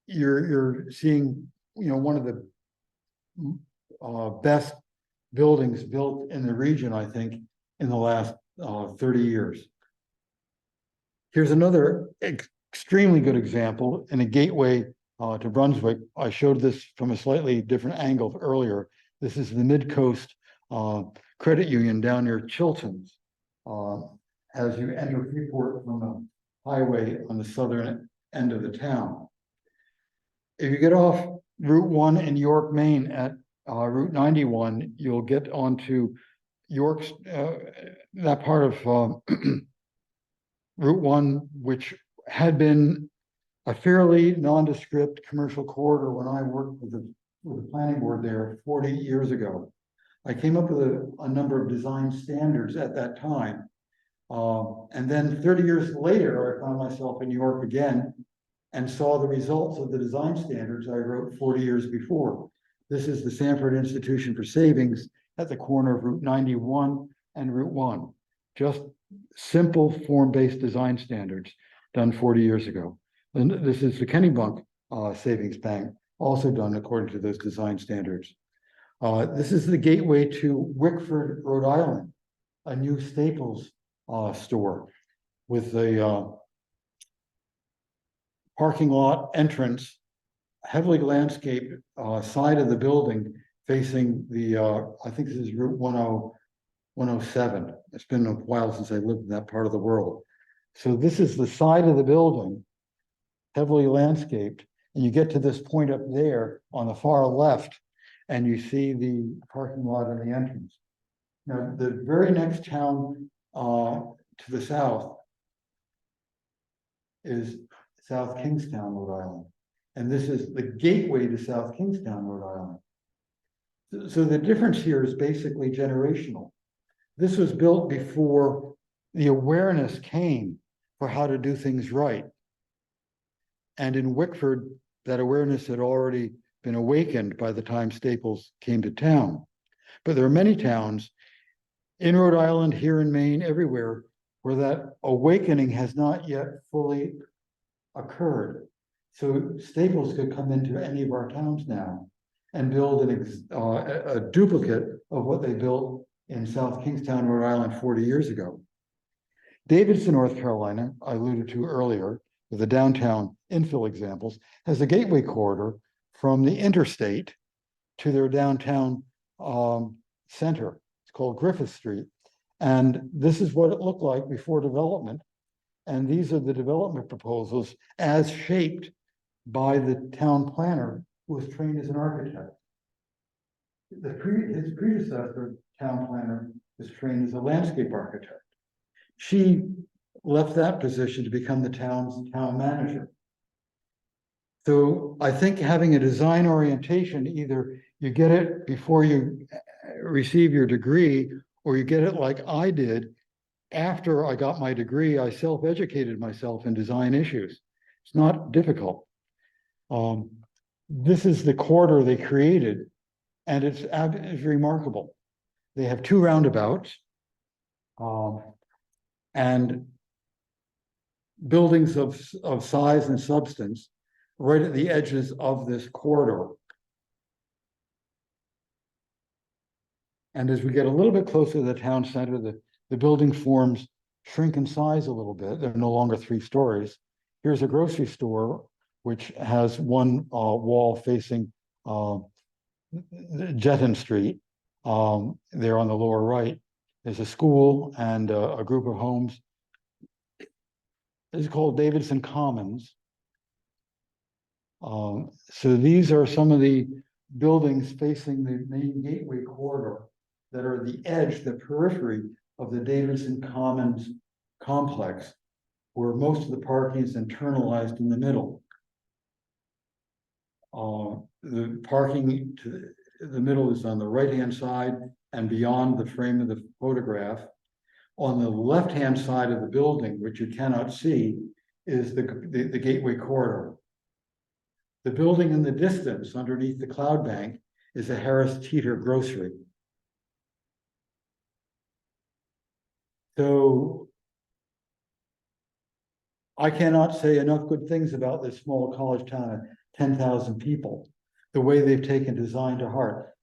you're seeing, one of the best buildings built in the region, I think, in the last 30 years. Here's another extremely good example in a gateway to Brunswick. I showed this from a slightly different angle earlier. This is the Mid-Coast Credit Union down near Chilton's. As you enter Freeport from highway on the southern end of the town. If you get off Route 1 in York, Maine at Route 91, you'll get onto York's, that part of Route 1, which had been a fairly nondescript commercial corridor when I worked with the planning board there 40 years ago. I came up with a number of design standards at that time. And then 30 years later, I found myself in New York again and saw the results of the design standards I wrote 40 years before. This is the Sanford Institution for Savings at the corner of Route 91 and Route 1. Just simple form-based design standards done 40 years ago. And this is the Kennebunk Savings Bank, also done according to those design standards. This is the gateway to Wickford, Rhode Island, a new Staples store with the parking lot entrance, heavily landscaped side of the building facing the, I think this is Route 107. It's been a while since I lived in that part of the world. So this is the side of the building, heavily landscaped, and you get to this point up there on the far left, and you see the parking lot and the entrance. Now, the very next town to the south is South Kingstown, Rhode Island. And this is the gateway to South Kingstown, Rhode Island. So the difference here is basically generational. This was built before the awareness came for how to do things right. And in Wickford, that awareness had already been awakened by the time Staples came to town. But there are many towns in Rhode Island, here in Maine, everywhere, where that awakening has not yet fully occurred. So Staples could come into any of our towns now and build a duplicate of what they built in South Kingstown, Rhode Island 40 years ago. Davidson, North Carolina, I alluded to earlier, with the downtown infill examples, has a gateway corridor from the interstate to their downtown center. It's called Griffith Street. And this is what it looked like before development. And these are the development proposals as shaped by the town planner who was trained as an architect. His predecessor, town planner, was trained as a landscape architect. She left that position to become the town's town manager. So I think having a design orientation, either you get it before you receive your degree, or you get it like I did. After I got my degree, I self-educated myself in design issues. It's not difficult. This is the corridor they created, and it's remarkable. They have two roundabouts and buildings of size and substance right at the edges of this corridor. And as we get a little bit closer to the town center, the building forms shrink in size a little bit. They're no longer 3 stories. Here's a grocery store, which has one wall facing Jetton Street. There on the lower right, there's a school and a group of homes. It's called Davidson Commons. So these are some of the buildings facing the main gateway corridor that are the edge, the periphery of the Davidson Commons complex, where most of the parking is internalized in the middle. The parking to the middle is on the right-hand side and beyond the frame of the photograph. On the left-hand side of the building, which you cannot see, is the gateway corridor. The building in the distance underneath the cloud bank is a Harris Teeter grocery. So I cannot say enough good things about this small college town of 10,000 people, the way they've taken design to heart.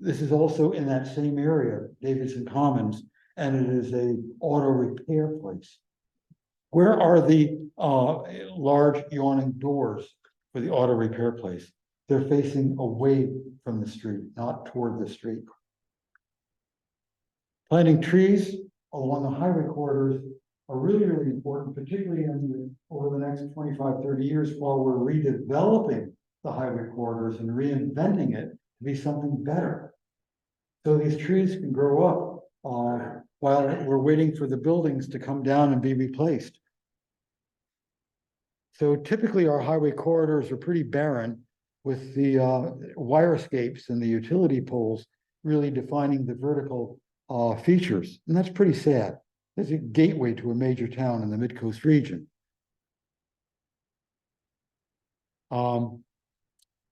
This is also in that same area, Davidson Commons, and it is a auto repair place. Where are the large yawning doors for the auto repair place? They're facing away from the street, not toward the street. Planting trees along the highway corridors are really, really important, particularly over the next 25, 30 years while we're redeveloping the highway corridors and reinventing it to be something better. So these trees can grow up while we're waiting for the buildings to come down and be replaced. So typically our highway corridors are pretty barren, with the wirescapes and the utility poles really defining the vertical features. And that's pretty sad. It's a gateway to a major town in the Mid-Coast region.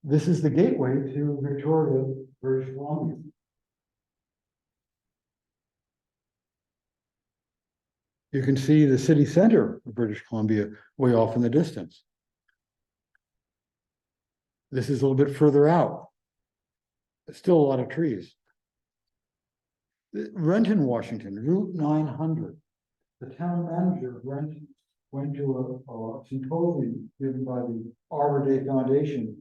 This is the gateway to Victoria, British Columbia. You can see the city center of British Columbia way off in the distance. This is a little bit further out. There's still a lot of trees. Renton, Washington, Route 900. The town manager of Renton went to a symposium given by the Arbor Day Foundation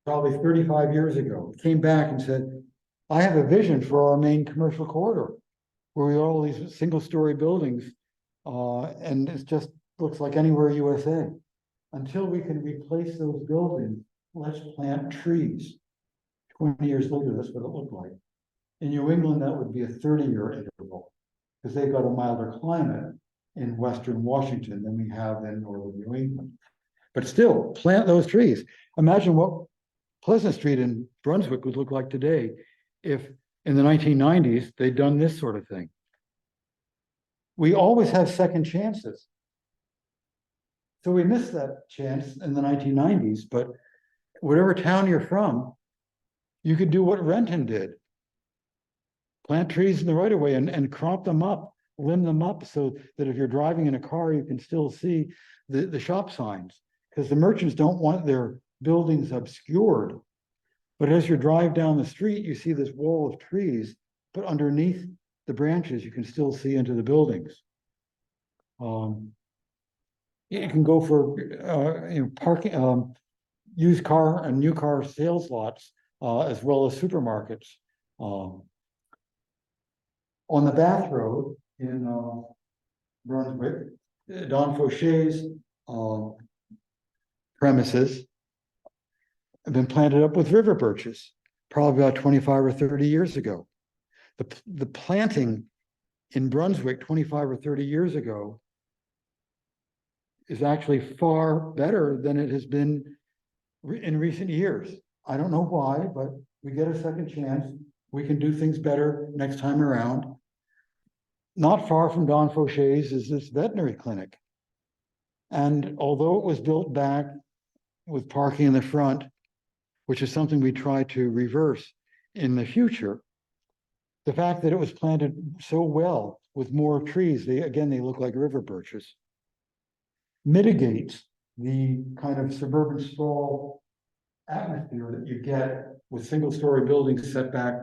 probably 35 years ago. Came back and said, I have a vision for our main commercial corridor where we have all these single-story buildings, and it just looks like anywhere USA. Until we can replace those buildings, let's plant trees. 20 years later, that's what it looked like. In New England, that would be a 30-year interval, because they've got a milder climate in Western Washington than we have in Northern New England. But still, plant those trees. Imagine what Pleasant Street in Brunswick would look like today if in the 1990s they'd done this sort of thing. We always have second chances. So we missed that chance in the 1990s, but whatever town you're from, you could do what Renton did. Plant trees in the right of way and crop them up, limb them up so that if you're driving in a car, you can still see the shop signs, because the merchants don't want their buildings obscured. But as you drive down the street, you see this wall of trees, but underneath the branches, you can still see into the buildings. You can go for parking, used car and new car sales lots, as well as supermarkets. On the Bath Road in Brunswick, Don Faucher's premises have been planted up with river birches, probably about 25 or 30 years ago. The planting in Brunswick 25 or 30 years ago is actually far better than it has been in recent years. I don't know why, but we get a second chance. We can do things better next time around. Not far from Don Faucher's is this veterinary clinic. And although it was built back with parking in the front, which is something we try to reverse in the future, the fact that it was planted so well with more trees, they look like river birches, mitigates the kind of suburban sprawl atmosphere that you get with single-story buildings set back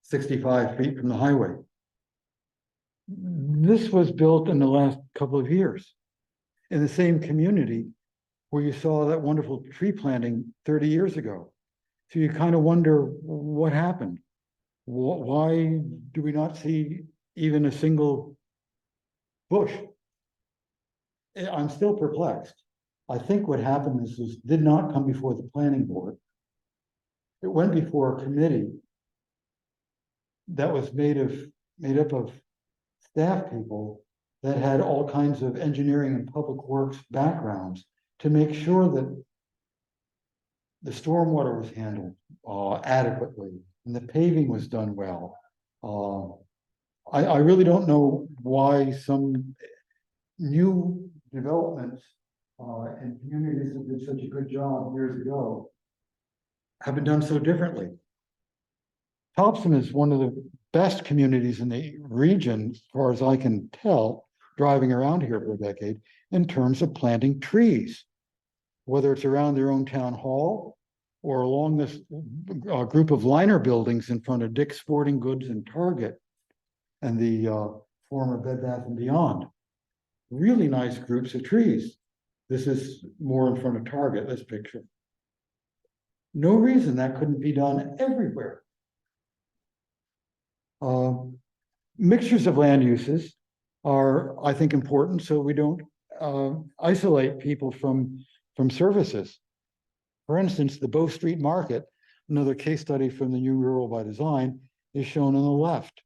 65 feet from the highway. This was built in the last couple of years in the same community where you saw that wonderful tree planting 30 years ago. So you kind of wonder what happened. Why do we not see even a single bush? I'm still perplexed. I think what happened is this did not come before the planning board. It went before a committee that was made up of staff people that had all kinds of engineering and public works backgrounds to make sure that the stormwater was handled adequately and the paving was done well. I really don't know why some new developments and communities that did such a good job years ago have been done so differently. Topsom is one of the best communities in the region, as far as I can tell, driving around here for a decade, in terms of planting trees, whether it's around their own town hall or along this group of liner buildings in front of Dick's Sporting Goods and Target and the former Bed Bath & Beyond. Really nice groups of trees. This is more in front of Target, this picture. No reason that couldn't be done everywhere. Mixtures of land uses. are, I think, important so we don't isolate people from services. For instance, the Bow Street Market, another case study from the New Rural by Design, is shown on the left.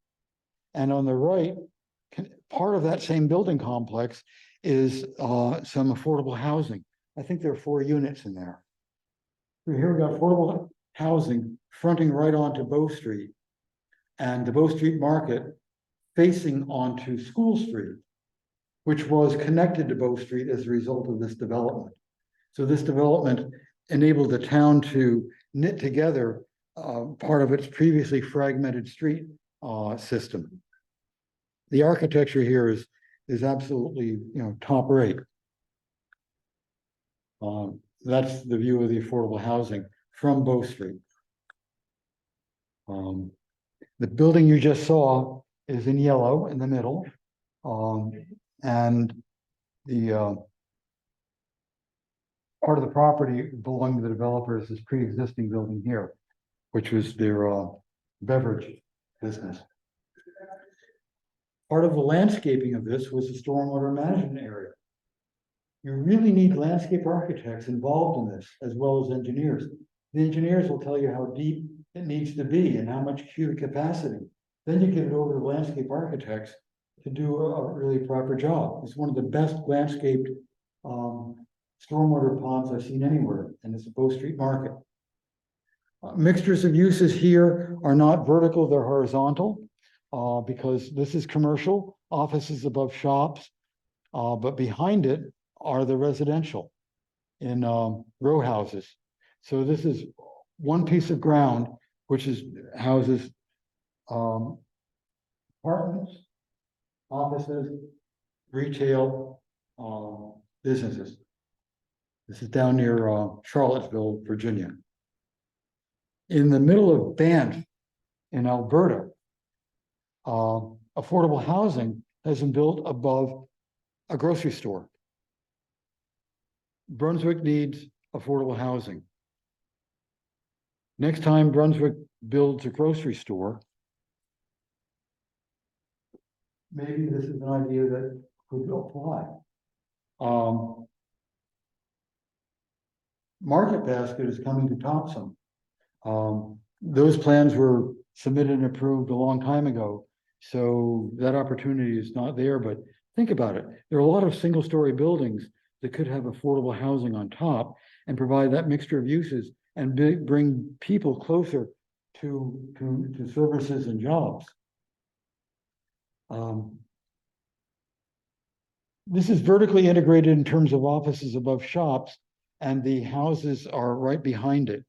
And on the right, part of that same building complex is some affordable housing. I think there are 4 units in there. So here we got affordable housing fronting right onto Bow Street, and the Bow Street Market facing onto School Street, which was connected to Bow Street as a result of this development. So this development enabled the town to knit together part of its previously fragmented street system. The architecture here is absolutely, top rate. That's the view of the affordable housing from Bow Street. The building you just saw is in yellow in the middle, and the part of the property belonging to the developers is this pre-existing building here, which was their beverage business. Part of the landscaping of this was the stormwater management area. You really need landscape architects involved in this, as well as engineers. The engineers will tell you how deep it needs to be and how much cubic capacity. Then you give it over to landscape architects to do a really proper job. It's one of the best landscaped stormwater ponds I've seen anywhere, and it's a Bow Street Market. Mixtures of uses here are not vertical, they're horizontal, because this is commercial, offices above shops, but behind it are the residential in row houses. So this is one piece of ground, which houses apartments, offices, retail, businesses. This is down near Charlottesville, Virginia. In the middle of Banff in Alberta, affordable housing has been built above a grocery store. Brunswick needs affordable housing. Next time Brunswick builds a grocery store, maybe this is an idea that could apply. Market Basket is coming to Thompson. Those plans were submitted and approved a long time ago, so that opportunity is not there, but think about it. There are a lot of single-story buildings that could have affordable housing on top and provide that mixture of uses and bring people closer to services and jobs. This is vertically integrated in terms of offices above shops, and the houses are right behind it.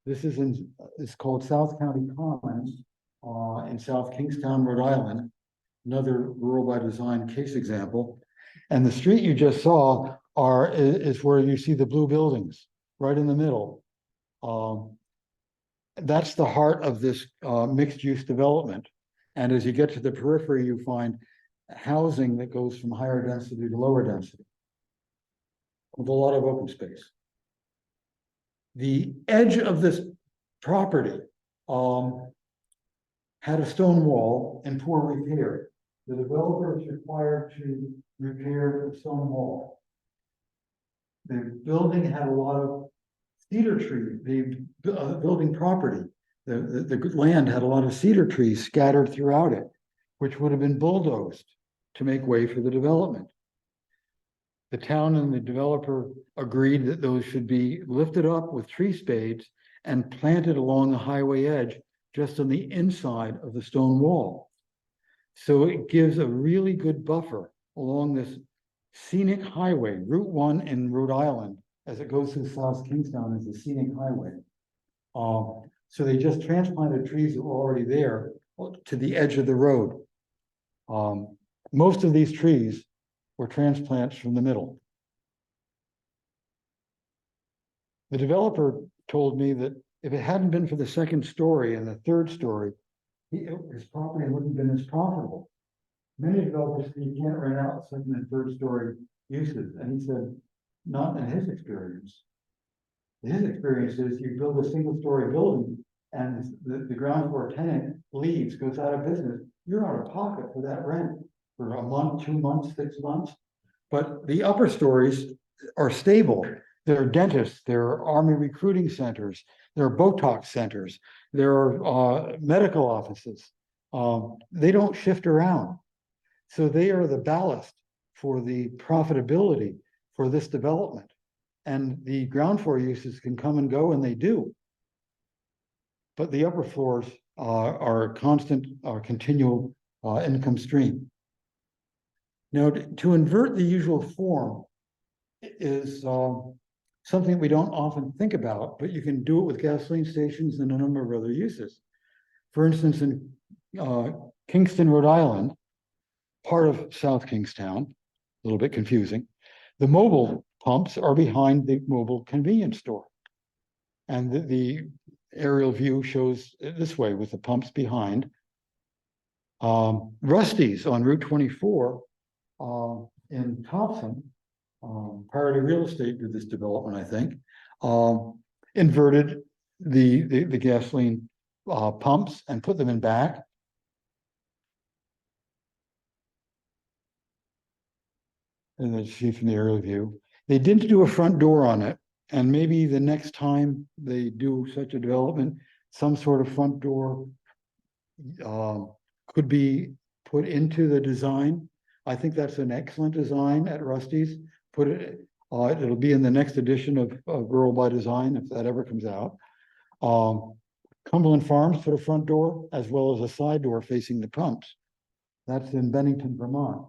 This is it's called South County Commons in South Kingstown, Rhode Island, another Rural by Design case example. And the street you just saw is where you see the blue buildings, right in the middle. That's the heart of this mixed-use development. And as you get to the periphery, you find housing that goes from higher density to lower density, with a lot of open space. The edge of this property had a stone wall in poor repair. The developer is required to repair the stone wall. The building had a lot of cedar tree, the building property, the land had a lot of cedar trees scattered throughout it, which would have been bulldozed to make way for the development. The town and the developer agreed that those should be lifted up with tree spades and planted along the highway edge, just on the inside of the stone wall. So it gives a really good buffer along this scenic highway. Route 1 in Rhode Island, as it goes through South Kingstown, is a scenic highway. So they just transplanted trees that were already there to the edge of the road. Most of these trees were transplants from the middle. The developer told me that if it hadn't been for the second story and the third story, his property wouldn't have been as profitable. Many developers say you can't rent out second and third story uses, and he said, not in his experience. His experience is you build a single story building and the ground floor tenant leaves, goes out of business, you're out of pocket for that rent for a month, 2 months, 6 months. But the upper stories are stable. There are dentists, there are army recruiting centers, there are Botox centers, there are medical offices. They don't shift around. So they are the ballast for the profitability for this development. And the ground floor uses can come and go, and they do. But the upper floors are a constant, continual income stream. Now, to invert the usual form is something we don't often think about, but you can do it with gasoline stations and a number of other uses. For instance, in Kingston, Rhode Island, part of South Kingstown, a little bit confusing, the mobile pumps are behind the mobile convenience store. And the aerial view shows it this way with the pumps behind. Rusty's on Route 24 in Thompson, Priority Real Estate did this development, I think, inverted the gasoline pumps and put them in back. And let's see from the aerial view. They didn't do a front door on it, and maybe the next time they do such a development, some sort of front door could be put into the design. I think that's an excellent design at Rusty's. Put it, it'll be in the next edition of Rural by Design, if that ever comes out. Cumberland Farms put a front door as well as a side door facing the pumps. That's in Bennington, Vermont.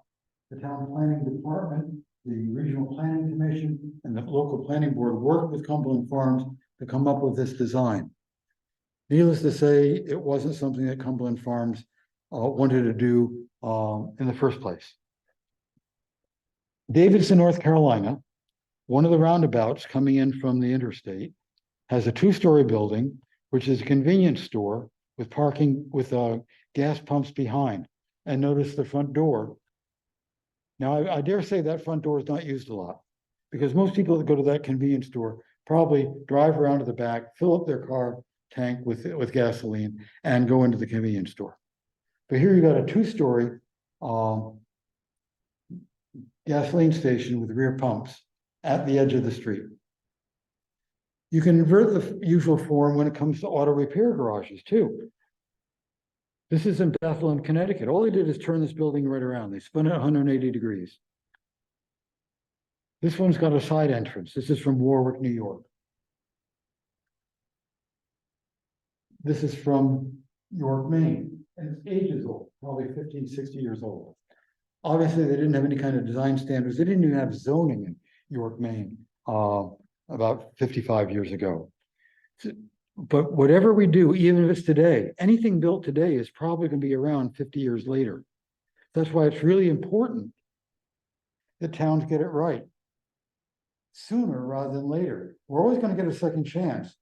The town planning department, the regional planning commission, and the local planning board worked with Cumberland Farms to come up with this design. Needless to say, it wasn't something that Cumberland Farms wanted to do in the first place. Davidson, North Carolina, one of the roundabouts coming in from the interstate, has a 2-story building, which is a convenience store with parking with gas pumps behind. And notice the front door. Now, I dare say that front door is not used a lot, because most people that go to that convenience store probably drive around to the back, fill up their car tank with gasoline, and go into the convenience store. But here you got a 2-story gasoline station with rear pumps at the edge of the street. You can invert the usual form when it comes to auto repair garages too. This is in Bethlehem, Connecticut. All they did is turn this building right around. They spun it 180 degrees. This one's got a side entrance. This is from Warwick, New York. This is from York, Maine, and it's ages old, probably 50, 60 years old. Obviously, they didn't have any kind of design standards. They didn't even have zoning in York, Maine, about 55 years ago. But whatever we do, even if it's today, anything built today is probably going to be around 50 years later. That's why it's really important that towns get it right sooner rather than later. We're always going to get a second chance.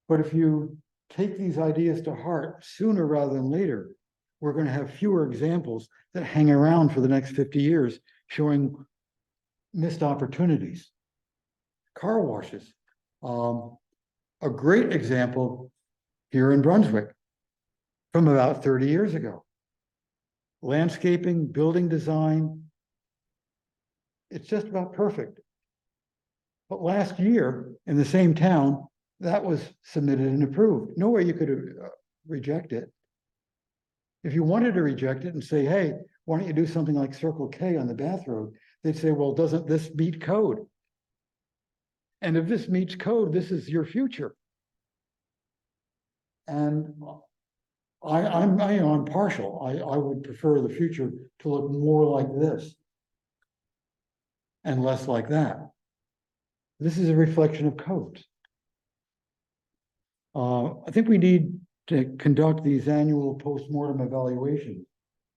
But if you take these ideas to heart sooner rather than later, we're going to have fewer examples that hang around for the next 50 years showing missed opportunities. Car washes. A great example here in Brunswick from about 30 years ago. Landscaping, building design, it's just about perfect. But last year in the same town, that was submitted and approved. No way you could reject it. If you wanted to reject it and say, hey, why don't you do something like Circle K on the Bath Road? They'd say, well, doesn't this meet code? And if this meets code, this is your future. And I'm partial. I would prefer the future to look more like this and less like that. This is a reflection of codes. I think we need to conduct these annual post-mortem evaluations.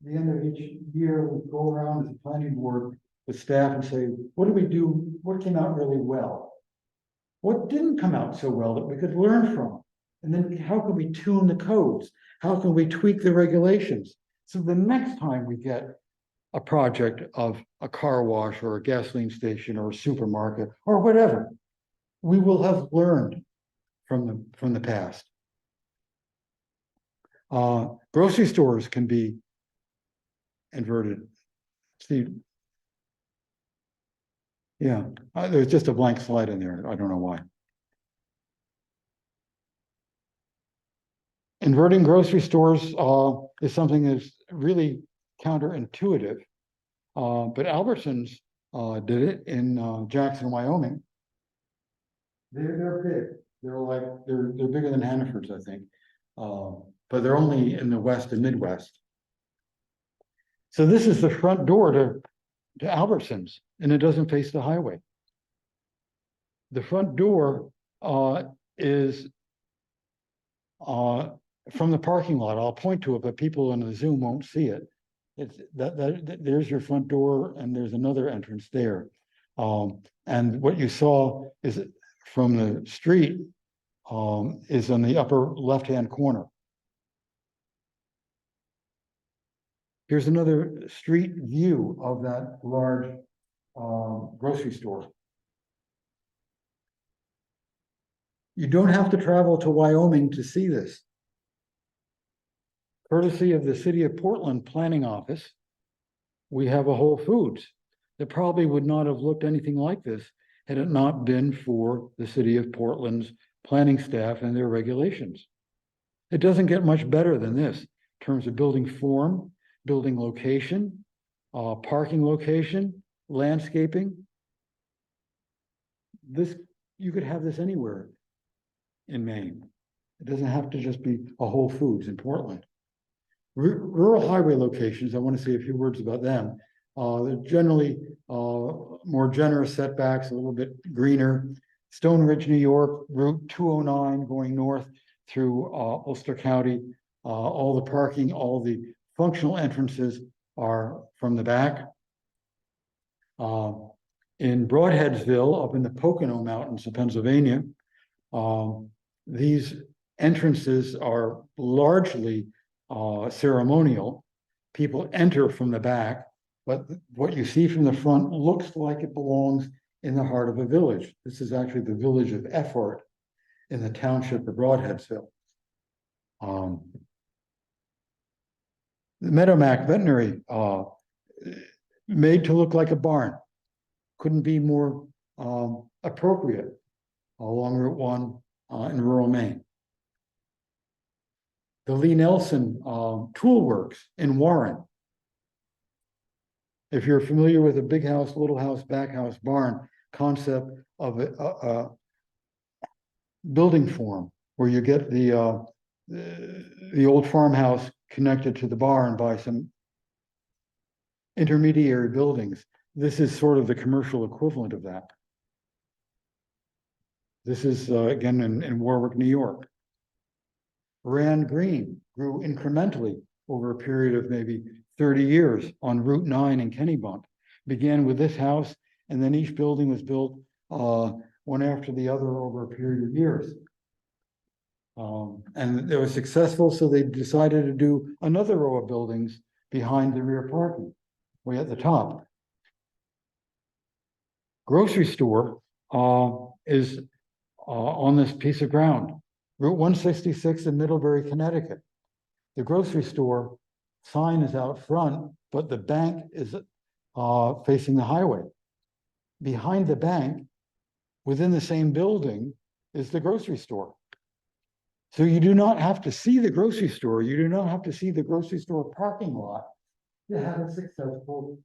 At the end of each year, we go around as a planning board with staff and say, what did we do? What came out really well? What didn't come out so well that we could learn from? And then how can we tune the codes? How can we tweak the regulations? So the next time we get a project of a car wash or a gasoline station or a supermarket or whatever, we will have learned from the past. Grocery stores can be inverted. See, yeah, there's just a blank slide in there. I don't know why. Inverting grocery stores is something that's really counterintuitive. But Albertsons did it in Jackson, Wyoming. They're big. They're bigger than Hannaford's, I think. But they're only in the West and Midwest. So this is the front door to Albertsons, and it doesn't face the highway. The front door is from the parking lot. I'll point to it, but people in the Zoom won't see it. It's there's your front door, and there's another entrance there. And what you saw is from the street is on the upper left-hand corner. Here's another street view of that large grocery store. You don't have to travel to Wyoming to see this. Courtesy of the City of Portland Planning Office, we have a Whole Foods that probably would not have looked anything like this had it not been for the City of Portland's planning staff and their regulations. It doesn't get much better than this in terms of building form, building location, parking location, landscaping. You could have this anywhere in Maine. It doesn't have to just be a Whole Foods in Portland. Rural highway locations, I want to say a few words about them. They're generally more generous setbacks, a little bit greener. Stone Ridge, New York, Route 209 going north through Ulster County. All the parking, all the functional entrances are from the back. In Broadheadsville, up in the Pocono Mountains of Pennsylvania, these entrances are largely ceremonial. People enter from the back, but what you see from the front looks like it belongs in the heart of a village. This is actually the village of Effort in the township of Broadheadsville. The Meadowmack Veterinary, made to look like a barn. Couldn't be more appropriate along Route 1 in rural Maine. The Lee Nelson Tool Works in Warren. If you're familiar with a big house, little house, back house, barn concept of a building form, where you get the old farmhouse connected to the barn by some intermediary buildings, this is sort of the commercial equivalent of that. This is again in Warwick, New York. Rand Green grew incrementally over a period of maybe 30 years on Route 9 in Kennebunk. Began with this house, and then each building was built one after the other over a period of years. And they were successful, so they decided to do another row of buildings behind the rear parking, way at the top. Grocery store is on this piece of ground. Route 166 in Middlebury, Connecticut. The grocery store sign is out front, but the bank is facing the highway. Behind the bank, within the same building, is the grocery store. So you do not have to see the grocery store. You do not have to see the grocery store parking lot to have a successful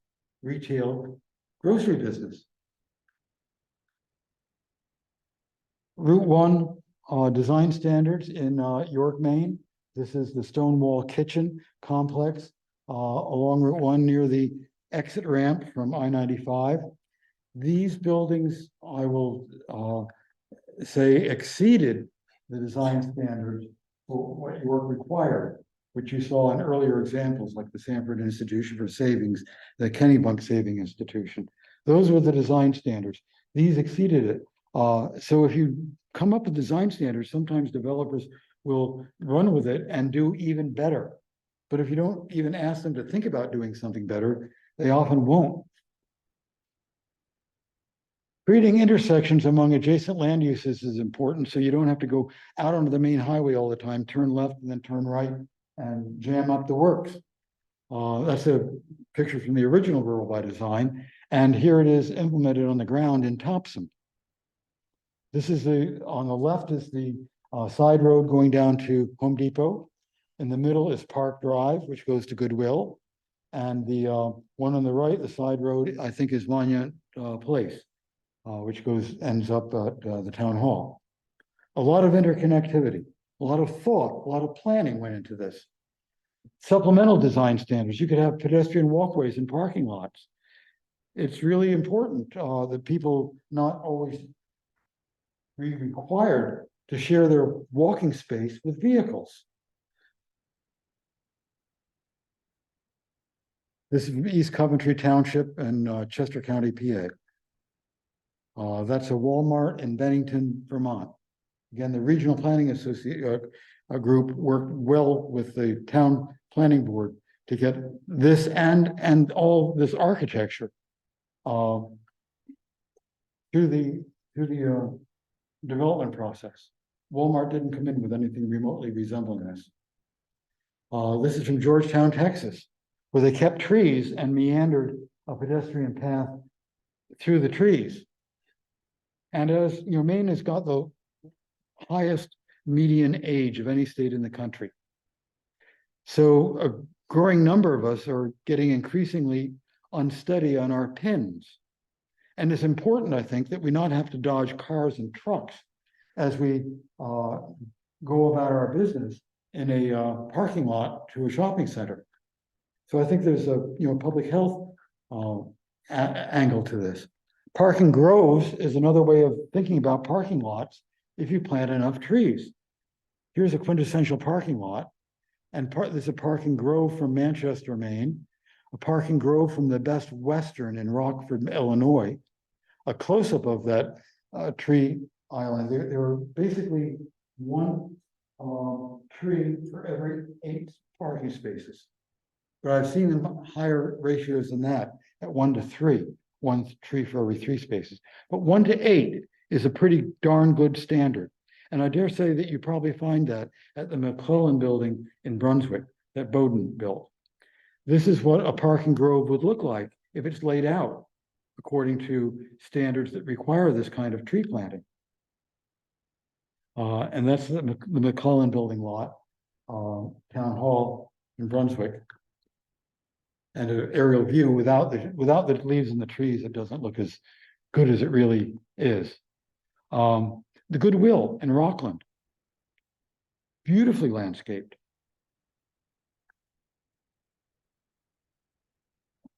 retail grocery business. Route 1 design standards in York, Maine. This is the Stonewall Kitchen complex along Route 1 near the exit ramp from I-95. These buildings, I will say, exceeded the design standards for what York required, which you saw in earlier examples like the Sanford Institution for Savings, the Kennebunk Saving Institution. Those were the design standards. These exceeded it. So if you come up with design standards, sometimes developers will run with it and do even better. But if you don't even ask them to think about doing something better, they often won't. Creating intersections among adjacent land uses is important, so you don't have to go out onto the main highway all the time, turn left and then turn right and jam up the works. That's a picture from the original Rural by Design, and here it is implemented on the ground in Topsom. This is on the left is the side road going down to Home Depot. In the middle is Park Drive, which goes to Goodwill. And the one on the right, the side road, I think is Monument Place, which ends up at the town hall. A lot of interconnectivity, a lot of thought, a lot of planning went into this. Supplemental design standards. You could have pedestrian walkways and parking lots. It's really important that people not always be required to share their walking space with vehicles. This is East Coventry Township and Chester County, PA. That's a Walmart in Bennington, Vermont. Again, the Regional Planning Associate group worked well with the town planning board to get this and all this architecture through the development process. Walmart didn't come in with anything remotely resembling this. This is from Georgetown, Texas, where they kept trees and meandered a pedestrian path through the trees. And as you know, Maine has got the highest median age of any state in the country. So a growing number of us are getting increasingly unsteady on our pins. And it's important, I think, that we not have to dodge cars and trucks as we go about our business in a parking lot to a shopping center. So I think there's a public health angle to this. Parking groves is another way of thinking about parking lots if you plant enough trees. Here's a quintessential parking lot, and there's a parking grove from Manchester, Maine, a parking grove from the Best Western in Rockford, Illinois. A close-up of that tree island. There were basically one tree for every 8 parking spaces. But I've seen them higher ratios than that, at 1 to 3, 1 tree for every 3 spaces. But 1 to 8 is a pretty darn good standard. And I dare say that you probably find that at the McClellan building in Brunswick that Bowden built. This is what a parking grove would look like if it's laid out according to standards that require this kind of tree planting. And that's the McClellan building lot, town hall in Brunswick. And an aerial view without the leaves and the trees, it doesn't look as good as it really is. The Goodwill in Rockland, beautifully landscaped.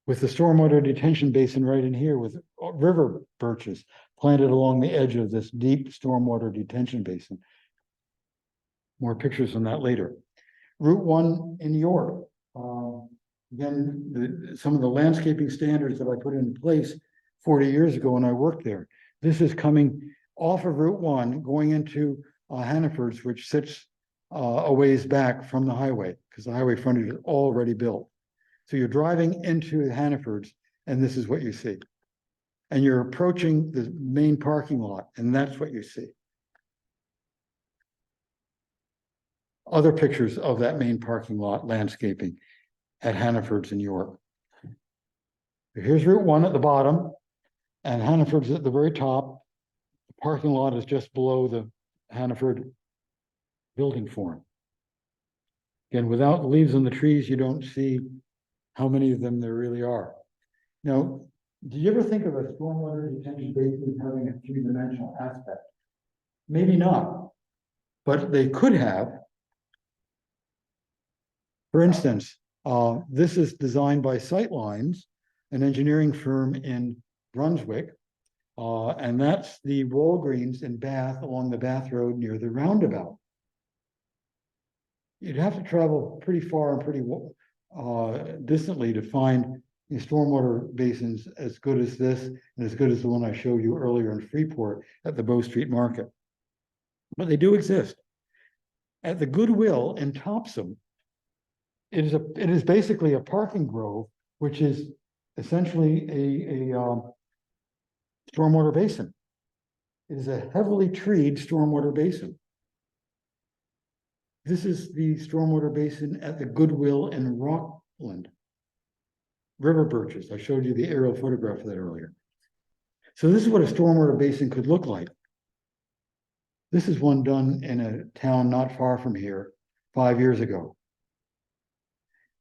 With the stormwater detention basin right in here with river birches planted along the edge of this deep stormwater detention basin. More pictures on that later. Route 1 in York. Again, some of the landscaping standards that I put in place 40 years ago when I worked there. This is coming off of Route 1, going into Hannaford's, which sits a ways back from the highway, because the highway frontage is already built. So you're driving into Hannaford's, and this is what you see. And you're approaching the main parking lot, and that's what you see. Other pictures of that main parking lot landscaping at Hannaford's in York. Here's Route 1 at the bottom, and Hannaford's at the very top. The parking lot is just below the Hannaford building form. Again, without the leaves on the trees, you don't see how many of them there really are. Now, do you ever think of a stormwater detention basin having a 3-dimensional aspect? Maybe not, but they could have. For instance, this is designed by Sightlines, an engineering firm in Brunswick, and that's the Walgreens in Bath along the Bath Road near the roundabout. You'd have to travel pretty far and pretty distantly to find the stormwater basins as good as this and as good as the one I showed you earlier in Freeport at the Bow Street Market. But they do exist. At the Goodwill in Topsom, it is basically a parking grove, which is essentially a stormwater basin. It is a heavily treed stormwater basin. This is the stormwater basin at the Goodwill in Rockland, river birches. I showed you the aerial photograph of that earlier. So this is what a stormwater basin could look like. This is one done in a town not far from here 5 years ago.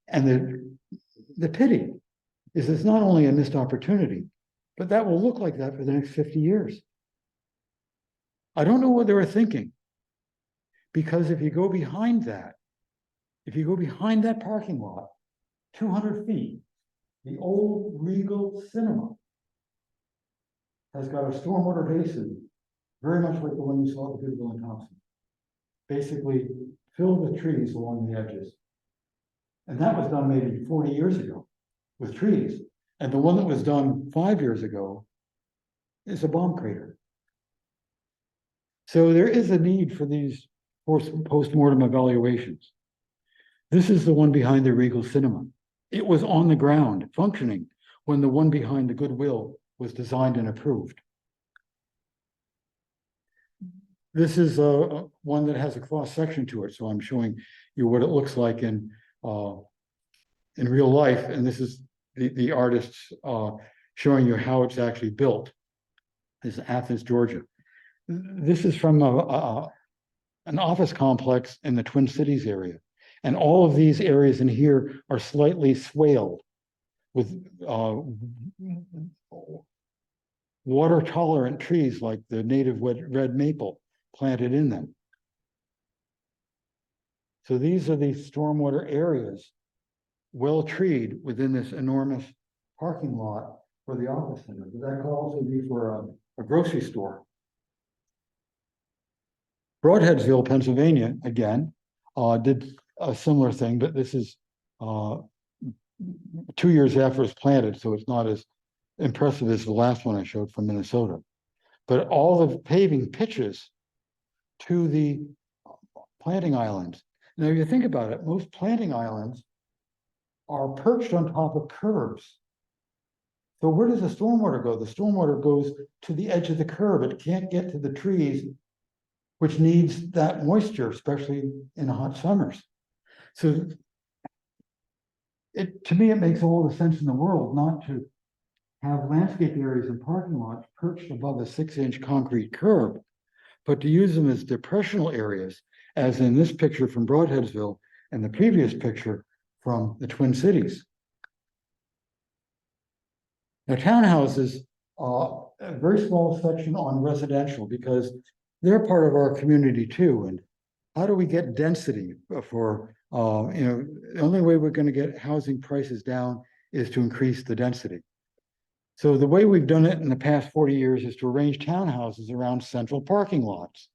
And the pity is it's not only a missed opportunity, but that will look like that for the next 50 years. I don't know what they were thinking, because if you go behind that parking lot, 200 feet, the old Regal Cinema has got a stormwater basin, very much like the one you saw at Goodwill and Thompson. Basically filled with trees along the edges. And that was done maybe 40 years ago with trees. And the one that was done 5 years ago is a bomb crater. So there is a need for these post-mortem evaluations. This is the one behind the Regal Cinema. It was on the ground, functioning, when the one behind the Goodwill was designed and approved. This is one that has a cross section to it, so I'm showing you what it looks like in real life, and this is the artists showing you how it's actually built. This is Athens, Georgia. This is from an office complex in the Twin Cities area, and all of these areas in here are slightly swaled with water-tolerant trees like the native red maple planted in them. So these are the stormwater areas, well treed within this enormous parking lot for the office center. But that could also be for a grocery store. Broadheadsville, Pennsylvania, again, did a similar thing, but this is 2 years after it's planted, so it's not as impressive as the last one I showed from Minnesota. But all the paving pitches to the planting islands. Now, if you think about it, most planting islands are perched on top of curbs. So where does the stormwater go? The stormwater goes to the edge of the curb. It can't get to the trees, which needs that moisture, especially in hot summers. So to me, it makes all the sense in the world not to have landscape areas and parking lots perched above a 6-inch concrete curb, but to use them as depressional areas, as in this picture from Broadheadsville and the previous picture from the Twin Cities. Now, townhouses are a very small section on residential because they're part of our community too. And how do we get density for, the only way we're going to get housing prices down is to increase the density. So the way we've done it in the past 40 years is to arrange townhouses around central parking lots.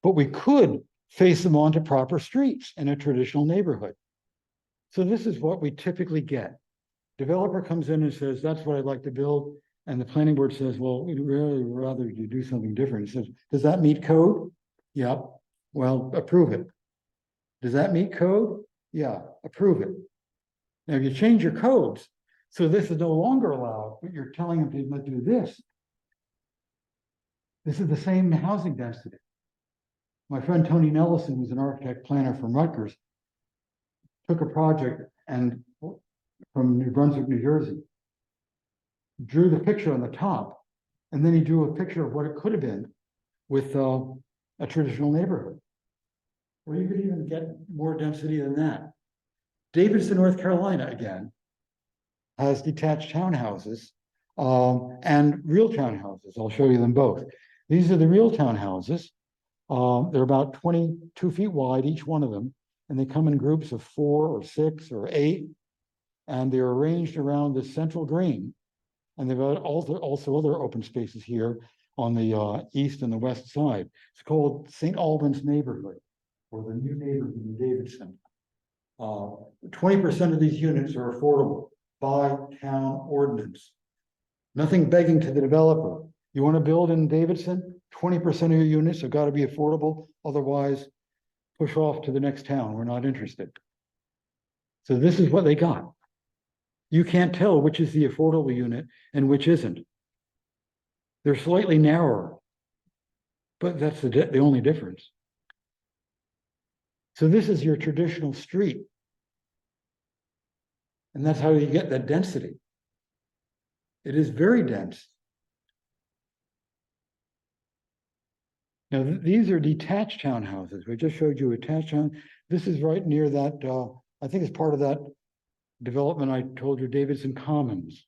But we could face them onto proper streets in a traditional neighborhood. So this is what we typically get. Developer comes in and says, that's what I'd like to build. And the planning board says, well, we'd really rather you do something different. It says, does that meet code? Yeah. Well, approve it. Does that meet code? Yeah, approve it. Now, if you change your codes, so this is no longer allowed, but you're telling them to do this. This is the same housing density. My friend Tony Nellison, who's an architect planner from Rutgers, took a project and from New Brunswick, New Jersey, drew the picture on the top, and then he drew a picture of what it could have been with a traditional neighborhood. Or you could even get more density than that. Davidson, North Carolina, again, has detached townhouses and real townhouses. I'll show you them both. These are the real townhouses. They're about 22 feet wide, each one of them, and they come in groups of 4 or 6 or 8, and they're arranged around the central green. And they've got also other open spaces here on the east and the west side. It's called St. Albans neighborhood, or the new neighborhood in Davidson. 20% of these units are affordable by town ordinance. Nothing begging to the developer. You want to build in Davidson? 20% of your units have got to be affordable. Otherwise, push off to the next town. We're not interested. So this is what they got. You can't tell which is the affordable unit and which isn't. They're slightly narrower, but that's the only difference. So this is your traditional street. And that's how you get that density. It is very dense. Now, these are detached townhouses. We just showed you attached town. This is right near that, I think it's part of that development I told you, Davidson Commons.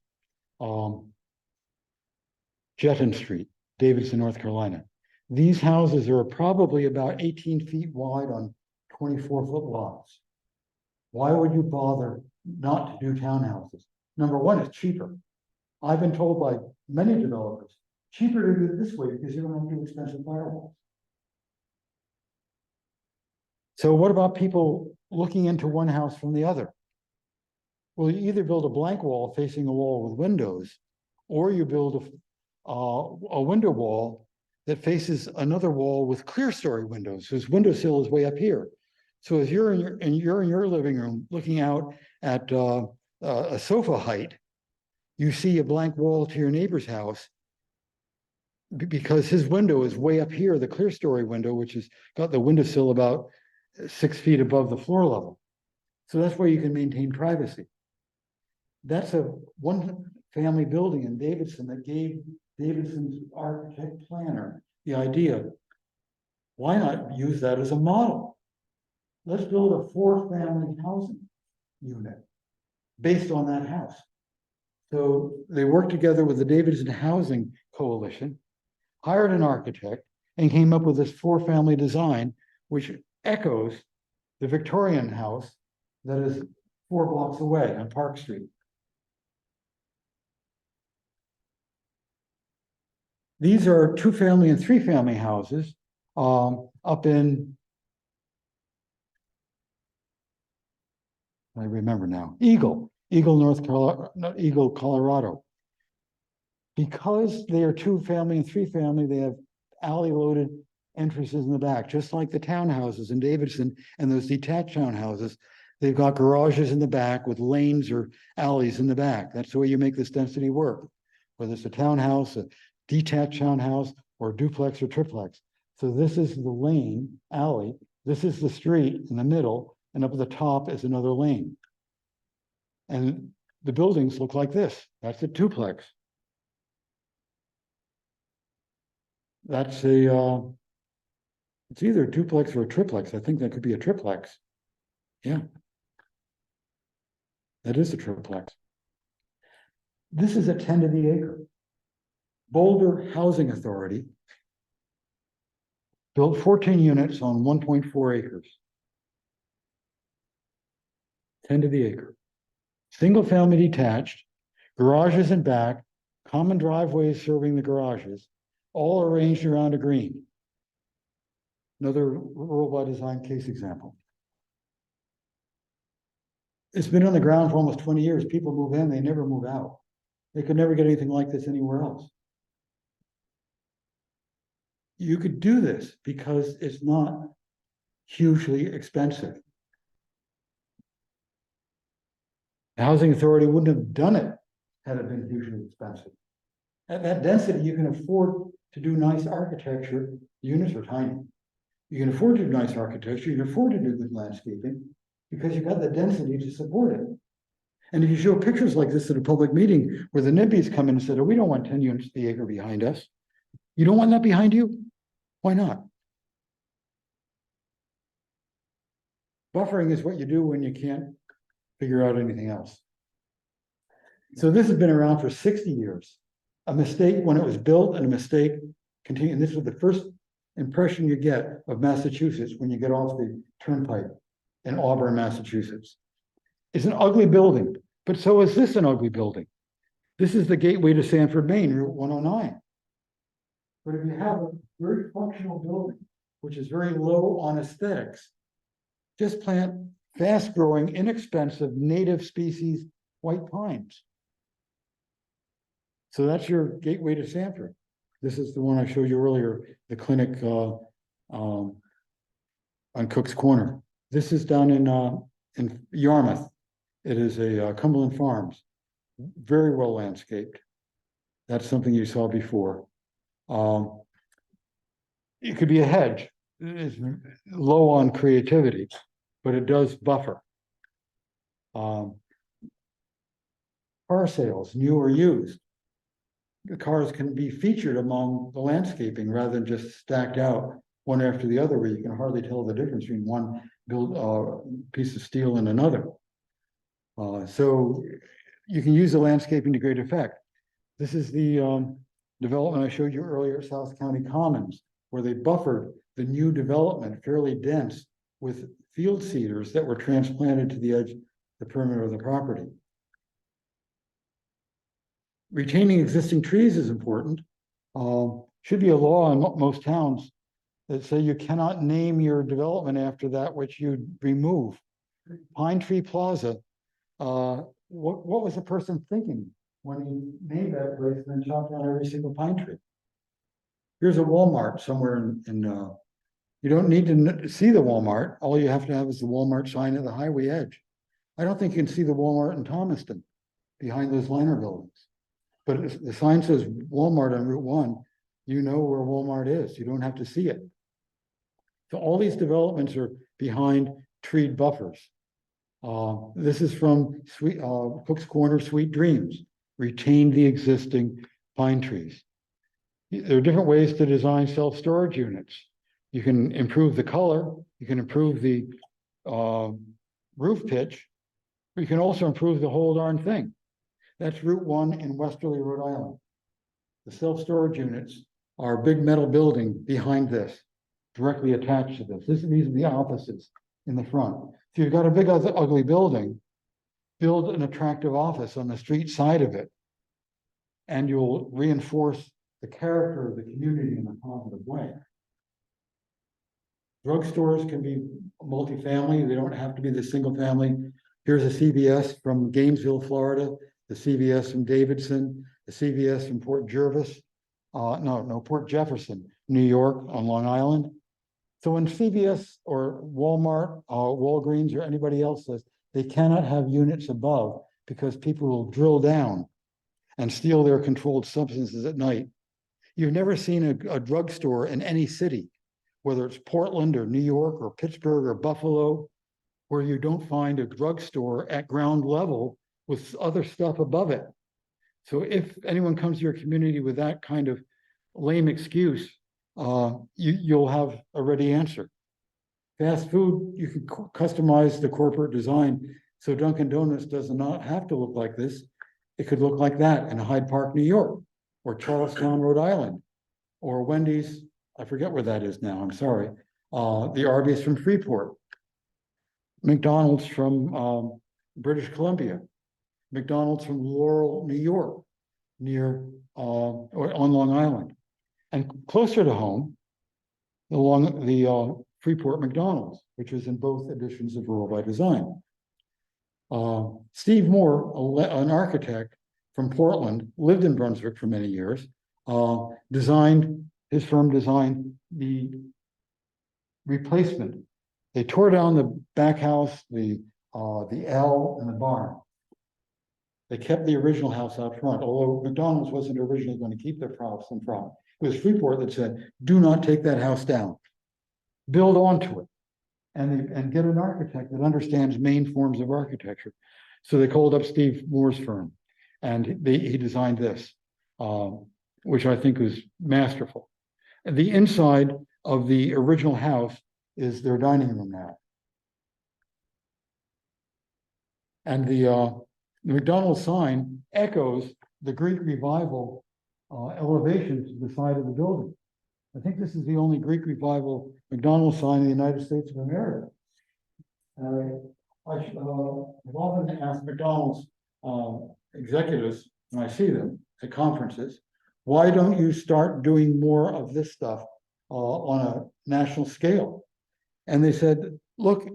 Jetton Street, Davidson, North Carolina. These houses are probably about 18 feet wide on 24-foot lots. Why would you bother not to do townhouses? Number one, it's cheaper. I've been told by many developers, cheaper to do it this way because you don't have to do expensive firewalls. So what about people looking into one house from the other? Well, you either build a blank wall facing a wall with windows, or you build a window wall that faces another wall with clear story windows, whose windowsill is way up here. So as you're in your living room looking out at a sofa height, you see a blank wall to your neighbor's house because his window is way up here, the clear story window, which has got the windowsill about 6 feet above the floor level. So that's where you can maintain privacy. That's a one-family building in Davidson that gave Davidson's architect planner the idea. Why not use that as a model? Let's build a 4-family housing unit based on that house. So they worked together with the Davidson Housing Coalition, hired an architect, and came up with this 4-family design, which echoes the Victorian house that is 4 blocks away on Park Street. These are 2-family and 3-family houses up in, I remember now, Eagle, North Carolina, not Eagle, Colorado. Because they are 2-family and 3-family, they have alley-loaded entrances in the back, just like the townhouses in Davidson and those detached townhouses. They've got garages in the back with lanes or alleys in the back. That's the way you make this density work, whether it's a townhouse, a detached townhouse, or duplex or triplex. So this is the lane, alley. This is the street in the middle, and up at the top is another lane. And the buildings look like this. That's a duplex. That's a, it's either a duplex or a triplex. I think that could be a triplex. Yeah. That is a triplex. This is a 10 to the acre. Boulder Housing Authority built 14 units on 1.4 acres. 10 to the acre. Single family detached, garages in back, common driveways serving the garages, all arranged around a green. Another rural by design case example. It's been on the ground for almost 20 years. People move in, they never move out. They could never get anything like this anywhere else. You could do this because it's not hugely expensive. The housing authority wouldn't have done it had it been hugely expensive. At that density, you can afford to do nice architecture. The units are tiny. You can afford to do nice architecture. You can afford to do good landscaping because you've got the density to support it. And if you show pictures like this at a public meeting where the NIMBYs come in and said, oh, we don't want 10 units the acre behind us. You don't want that behind you? Why not? Buffering is what you do when you can't figure out anything else. So this has been around for 60 years. A mistake when it was built and a mistake continuing. This was the first impression you get of Massachusetts when you get off the turnpike in Auburn, Massachusetts. It's an ugly building, but so is this an ugly building. This is the gateway to Sanford, Maine, Route 109. But if you have a very functional building, which is very low on aesthetics, just plant fast-growing, inexpensive, native species white pines. So that's your gateway to Sanford. This is the one I showed you earlier, the clinic on Cook's Corner. This is down in Yarmouth. It is a Cumberland Farms, very well landscaped. That's something you saw before. It could be a hedge. It's low on creativity, but it does buffer. car sales, new or used. The cars can be featured among the landscaping rather than just stacked out one after the other, where you can hardly tell the difference between one piece of steel and another. So you can use the landscaping to great effect. This is the development I showed you earlier at South County Commons, where they buffered the new development fairly dense with field cedars that were transplanted to the edge, the perimeter of the property. Retaining existing trees is important. Should be a law in most towns that say you cannot name your development after that which you remove. Pine Tree Plaza, what was the person thinking when he named that place and then chopped down every single pine tree? Here's a Walmart somewhere in you don't need to see the Walmart. All you have to have is the Walmart sign at the highway edge. I don't think you can see the Walmart in Thomaston behind those liner buildings. But if the sign says Walmart on Route 1, you know where Walmart is. You don't have to see it. So all these developments are behind treed buffers. This is from Cook's Corner Sweet Dreams. Retain the existing pine trees. There are different ways to design self-storage units. You can improve the color. You can improve the roof pitch. But you can also improve the whole darn thing. That's Route 1 in Westerly, Rhode Island. The self-storage units are a big metal building behind this, directly attached to this. These are the offices in the front. If you've got a big ugly building, build an attractive office on the street side of it, and you'll reinforce the character of the community in a positive way. Drugstores can be multifamily. They don't have to be the single family. Here's a CVS from Gainesville, Florida, the CVS from Davidson, the CVS from Port Jervis, Port Jefferson, New York on Long Island. So when CVS or Walmart, Walgreens, or anybody else says they cannot have units above because people will drill down and steal their controlled substances at night. You've never seen a drugstore in any city, whether it's Portland or New York or Pittsburgh or Buffalo, where you don't find a drugstore at ground level with other stuff above it. So if anyone comes to your community with that kind of lame excuse, you'll have a ready answer. Fast food, you can customize the corporate design. So Dunkin' Donuts does not have to look like this. It could look like that in Hyde Park, New York, or Charlestown, Rhode Island, or Wendy's, I forget where that is now, I'm sorry. The Arby's from Freeport, McDonald's from British Columbia, McDonald's from Laurel, New York, near or on Long Island, and closer to home, along the Freeport McDonald's, which is in both editions of Rural by Design. Steve Moore, an architect from Portland, lived in Brunswick for many years, his firm designed the replacement. They tore down the back house, the L and the barn. They kept the original house out front, although McDonald's wasn't originally going to keep their house in front. It was Freeport that said, do not take that house down. Build onto it and get an architect that understands main forms of architecture. So they called up Steve Moore's firm, and he designed this, which I think was masterful. And the inside of the original house is their dining room now. And the McDonald's sign echoes the Greek Revival elevation to the side of the building. I think this is the only Greek Revival McDonald's sign in the United States of America. I've often asked McDonald's executives, when I see them at conferences, why don't you start doing more of this stuff on a national scale? And they said, look,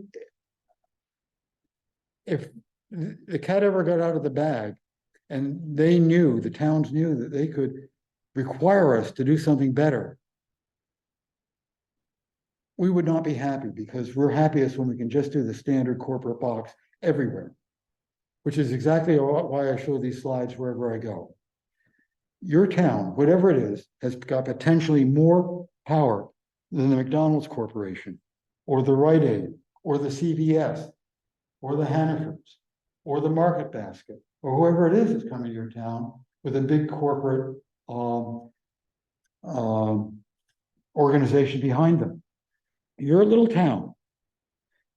if the cat ever got out of the bag and the towns knew that they could require us to do something better, we would not be happy, because we're happiest when we can just do the standard corporate box everywhere, which is exactly why I show these slides wherever I go. Your town, whatever it is, has got potentially more power than the McDonald's Corporation, or the Rite Aid, or the CVS, or the Hannaford's, or the Market Basket, or whoever it is that's coming to your town with a big corporate organization behind them. You're a little town.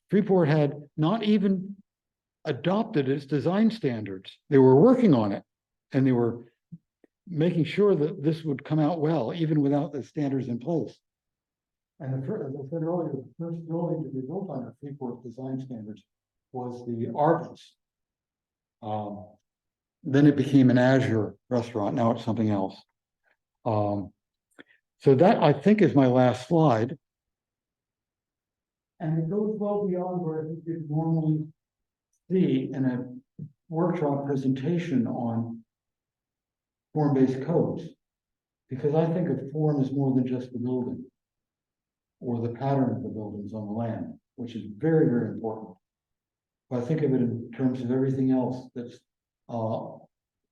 Freeport had not even adopted its design standards. They were working on it, and they were making sure that this would come out well, even without the standards in place. And as I said earlier, the first building to be built under Freeport design standards was the Arby's. Then it became an Azure restaurant. Now it's something else. So that, I think, is my last slide. And it goes well beyond where you normally see in a workshop presentation on form-based codes. Because I think of form as more than just the building or the pattern of the buildings on the land, which is very, very important. But I think of it in terms of everything else that's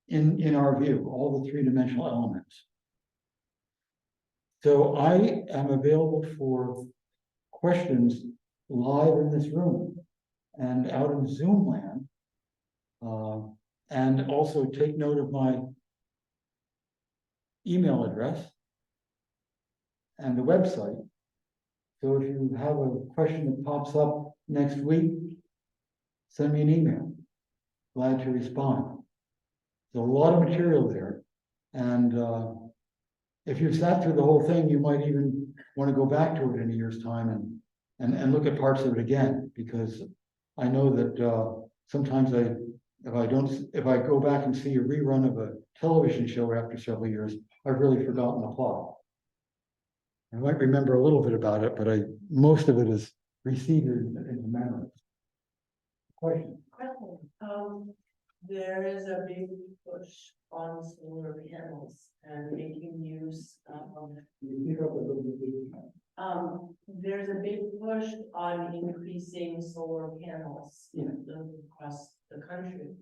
in our view, all the three-dimensional elements. So I am available for questions live in this room and out in Zoom land. And also take note of my email address and the website. So if you have a question that pops up next week, send me an email. Glad to respond. There's a lot of material there. And if you've sat through the whole thing, you might even want to go back to it in a year's time and look at parts of it again, because I know that sometimes if I go back and see a rerun of a television show after several years, I've really forgotten the plot. I might remember a little bit about it, but most of it is receded into memory. Question? There is a big push on solar panels and making use of. There's a big push on increasing solar panels across the country.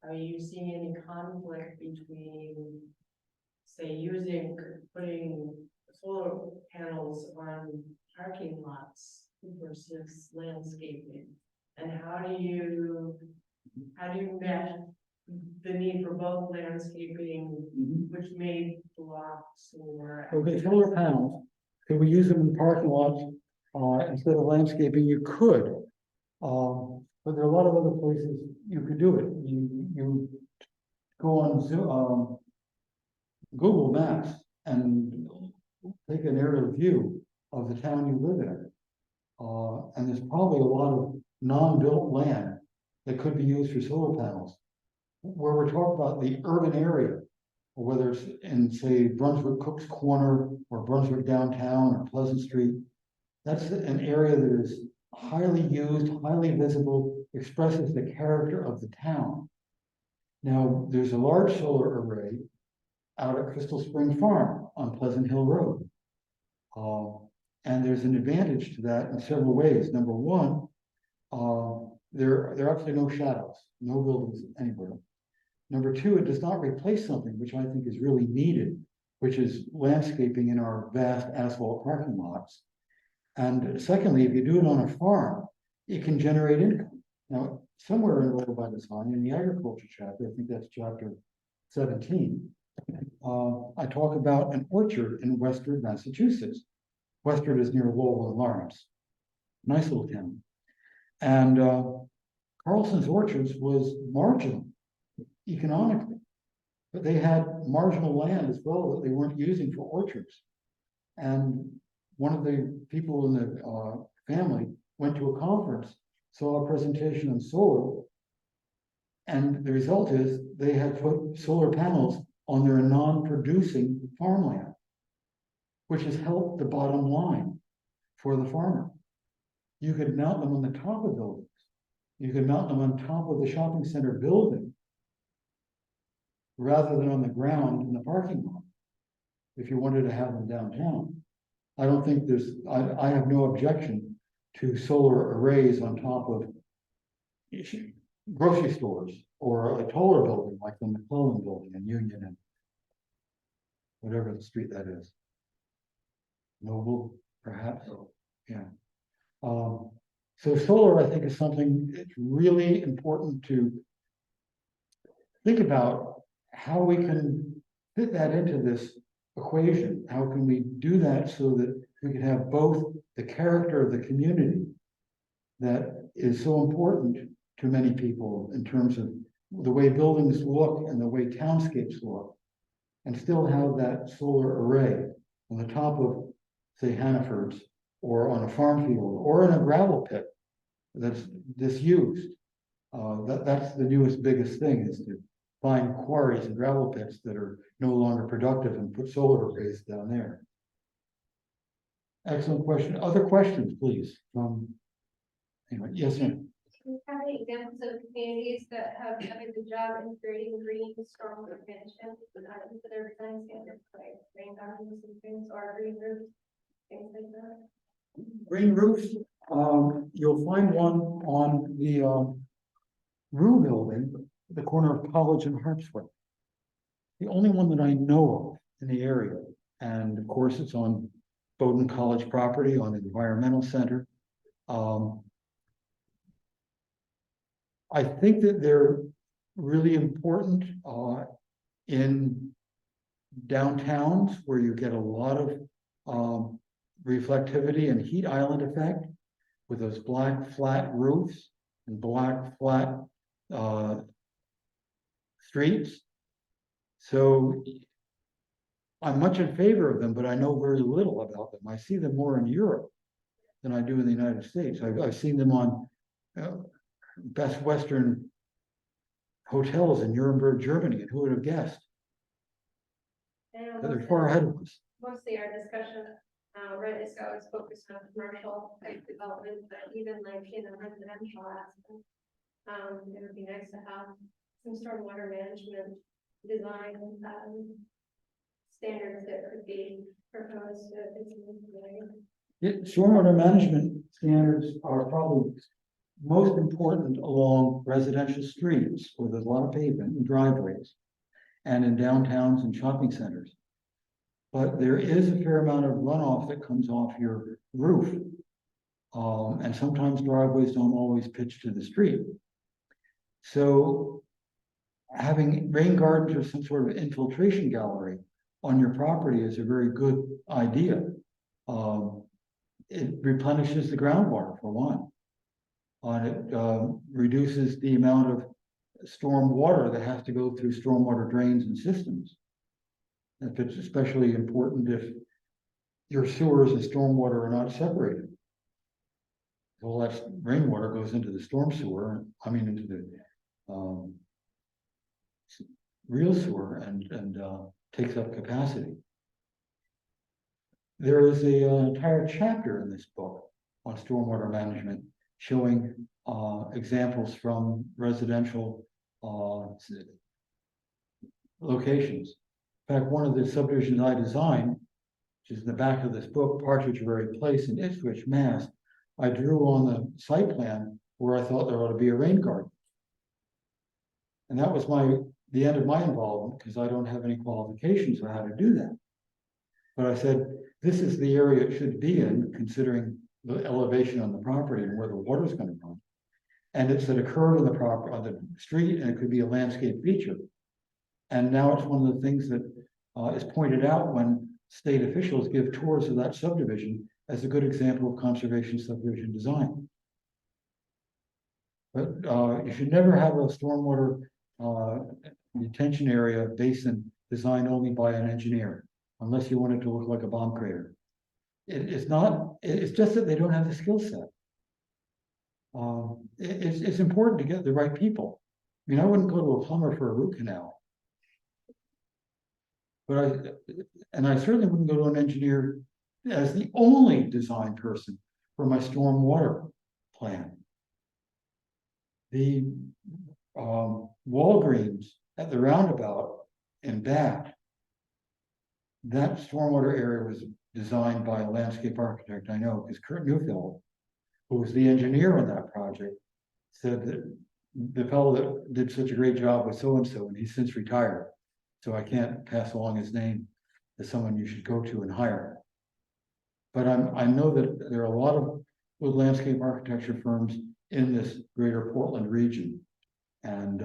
Are you seeing any conflict between, say, putting solar panels on parking lots versus landscaping? And how do you match the need for both landscaping, which may block solar? Okay, solar panels, could we use them in parking lots instead of landscaping? You could, but there are a lot of other places you could do it. You go on Zoom, Google Maps and take an aerial view of the town you live in. And there's probably a lot of non-built land that could be used for solar panels. Where we're talking about the urban area, or whether it's in, say, Brunswick Cook's Corner or Brunswick Downtown or Pleasant Street, that's an area that is highly used, highly visible, expresses the character of the town. Now, there's a large solar array out at Crystal Spring Farm on Pleasant Hill Road. And there's an advantage to that in several ways. Number one, there are absolutely no shadows, no buildings anywhere. Number two, it does not replace something which I think is really needed, which is landscaping in our vast asphalt parking lots. And secondly, if you do it on a farm, it can generate income. Now, somewhere in Lower by Design, in the agriculture chapter, I think that's chapter 17, I talk about an orchard in Western Massachusetts. Western is near Lowell and Lawrence. Nice little town. And Carlson's Orchards was marginal economically, but they had marginal land as well that they weren't using for orchards. And one of the people in the family went to a conference, saw a presentation on solar, and the result is they had put solar panels on their non-producing farmland, which has helped the bottom line for the farmer. You could mount them on the top of buildings. You could mount them on top of the shopping center building rather than on the ground in the parking lot if you wanted to have them downtown. I don't think I have no objection to solar arrays on top of grocery stores or a taller building like the McClellan building in Union and whatever the street that is. Noble, perhaps. Yeah. So solar, I think, is something that's really important to think about how we can fit that into this equation. How can we do that so that we can have both the character of the community that is so important to many people in terms of the way buildings look and the way townscapes look, and still have that solar array on the top of, say, Hannaford's, or on a farm field, or in a gravel pit that's disused. That's the newest, biggest thing, is to find quarries and gravel pits that are no longer productive and put solar arrays down there. Excellent question. Other questions, please? Anyway, yes, ma'am. Do you have any examples of communities that have done a good job in creating green stormwater management with items that are design standards, like rain gardens and things, or green roofs, things like that? Green roofs, you'll find one on the Rue building, the corner of College and Harpswell. The only one that I know of in the area, and of course it's on Bowdoin College property on the environmental center. I think that they're really important in downtowns where you get a lot of reflectivity and heat island effect with those black flat roofs and black flat streets. So I'm much in favor of them, but I know very little about them. I see them more in Europe than I do in the United States. I've seen them on Best Western hotels in Nuremberg, Germany, and who would have guessed? But they're far ahead of us. Mostly our discussion, right, is always focused on commercial type development, but even like in a residential aspect. It would be nice to have some stormwater management design, standards that could be proposed to. Stormwater management standards are probably most important along residential streets where there's a lot of pavement and driveways, and in downtowns and shopping centers. But there is a fair amount of runoff that comes off your roof. And sometimes driveways don't always pitch to the street. So having rain gardens or some sort of infiltration gallery on your property is a very good idea. It replenishes the groundwater for one. It reduces the amount of storm water that has to go through stormwater drains and systems. If it's especially important if your sewers and stormwater are not separated. All that rainwater goes into the storm sewer, into the real sewer and takes up capacity. There is an entire chapter in this book on stormwater management showing examples from residential locations. In fact, one of the subdivisions I designed, which is in the back of this book, Partridgeberry Place in Ipswich, Mass., I drew on the site plan where I thought there ought to be a rain garden. And that was the end of my involvement, because I don't have any qualifications on how to do that. But I said, this is the area it should be in, considering the elevation on the property and where the water is going to run. And it's at a curve on the street, and it could be a landscape feature. And now it's one of the things that is pointed out when state officials give tours of that subdivision as a good example of conservation subdivision design. But you should never have a stormwater detention area basin designed only by an engineer, unless you want it to look like a bomb crater. It's just that they don't have the skill set. It's important to get the right people. I wouldn't go to a plumber for a root canal. But I certainly wouldn't go to an engineer as the only design person for my stormwater plan. The Walgreens at the roundabout in Bath, that stormwater area was designed by a landscape architect I know, because Kurt Neufeld, who was the engineer on that project, said that the fellow that did such a great job was so-and-so, and he's since retired. So I can't pass along his name as someone you should go to and hire. But I know that there are a lot of good landscape architecture firms in this greater Portland region. And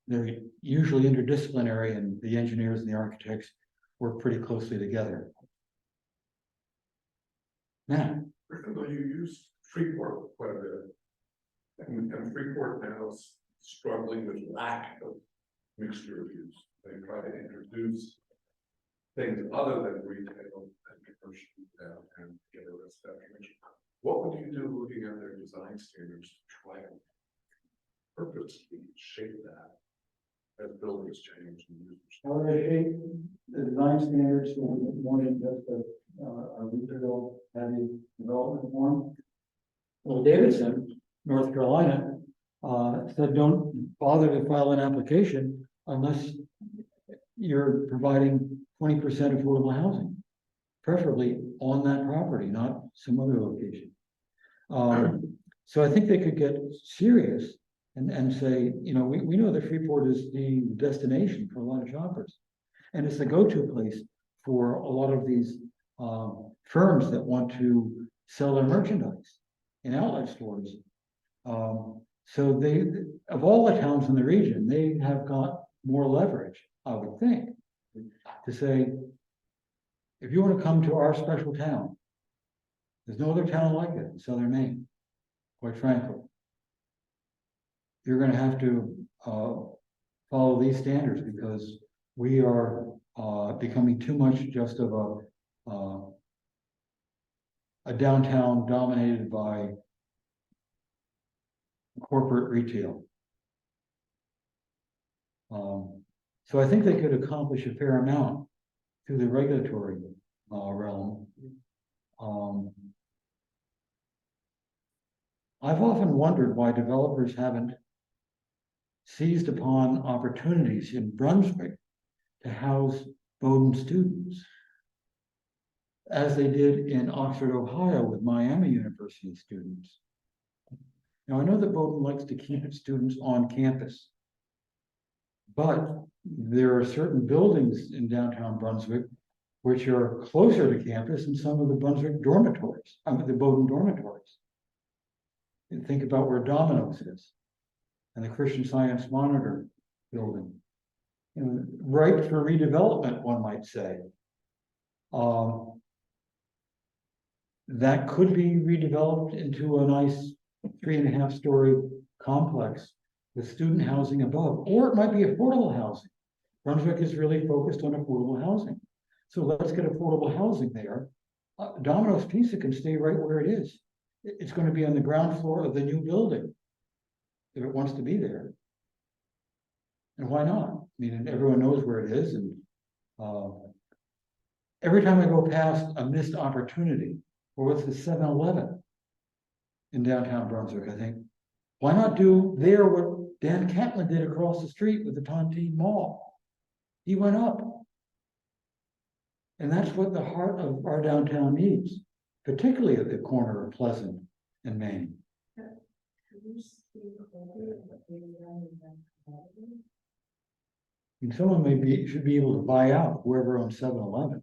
they're usually interdisciplinary, and the engineers and the architects work pretty closely together. Now, Randall, you use Freeport quite a bit. And Freeport now is struggling with lack of mixture of use. They try to introduce things other than retail and commercial downtown to get a residential. What would you do looking at their design standards to try to purposely shape that as buildings change and users? how do they shape the design standards for more than just a retail heavy development form? Well, Davidson, North Carolina, said don't bother to file an application unless you're providing 20% affordable housing, preferably on that property, not some other location. So I think they could get serious and say, you know, we know that Freeport is the destination for a lot of shoppers. And it's the go-to place for a lot of these firms that want to sell their merchandise in outlet stores. So they, of all the towns in the region, they have got more leverage, I would think, to say, if you want to come to our special town, there's no other town like it in Southern Maine, quite frankly. You're going to have to follow these standards because we are becoming too much just of a downtown dominated by corporate retail. So I think they could accomplish a fair amount through the regulatory realm. I've often wondered why developers haven't seized upon opportunities in Brunswick to house Bowdoin students, as they did in Oxford, Ohio, with Miami University students. Now, I know that Bowdoin likes to keep its students on campus, but there are certain buildings in downtown Brunswick which are closer to campus than some of the Brunswick dormitories, the Bowdoin dormitories. And think about where Domino's is and the Christian Science Monitor building. You know, ripe for redevelopment, one might say. That could be redeveloped into a nice 3.5-story complex with student housing above, or it might be affordable housing. Brunswick is really focused on affordable housing. So let's get affordable housing there. Domino's Pizza can stay right where it is. It's going to be on the ground floor of the new building if it wants to be there. And why not? I mean, everyone knows where it is. And every time I go past a missed opportunity, or what's the 7-Eleven in downtown Brunswick, I think, why not do there what Dan Catlin did across the street with the Tontine Mall? He went up. And that's what the heart of our downtown needs, particularly at the corner of Pleasant and Main. And someone should be able to buy out whoever owns 7-Eleven.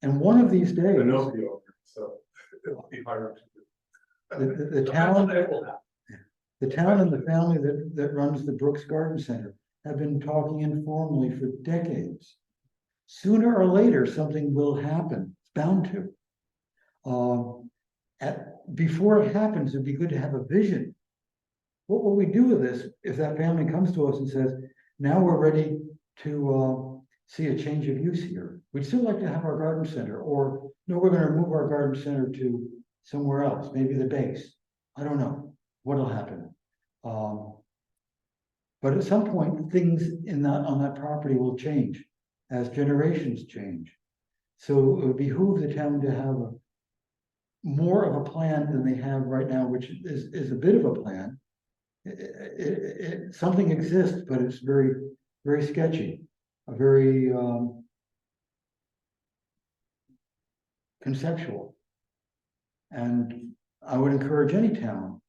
And one of these days, I know the owner, so it'll be harder to do. the town and the family that runs the Brooks Garden Center have been talking informally for decades. Sooner or later, something will happen. It's bound to. Before it happens, it'd be good to have a vision. What will we do with this if that family comes to us and says, now we're ready to see a change of use here? We'd still like to have our garden center, or no, we're going to move our garden center to somewhere else, maybe the base. I don't know what'll happen. But at some point, things on that property will change as generations change. So it would behoove the town to have more of a plan than they have right now, which is a bit of a plan. Something exists, but it's very, very sketchy, very conceptual. And I would encourage any town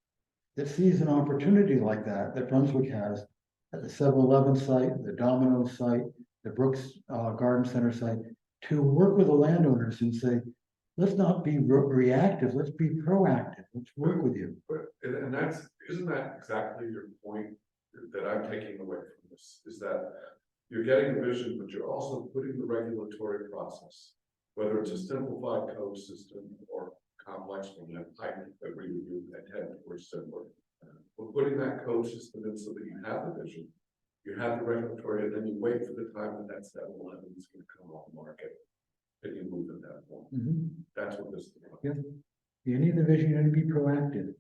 that sees an opportunity like that Brunswick has at the 7-Eleven site, the Domino's site, the Brooks Garden Center site, to work with the landowners and say, let's not be reactive, let's be proactive, let's work with you. And isn't that exactly your point that I'm taking getting a vision, but you're also putting the regulatory process, whether it's a simplified code system or complex one, and I agree with you, I tend towards simpler. We're putting that code system in so that you have the vision, you have the regulatory, and then you wait for the time that 7-Eleven is going to come off the market, and you move at that point. Mhm. That's what this is about. Yeah. You need the vision, you need to be proactive.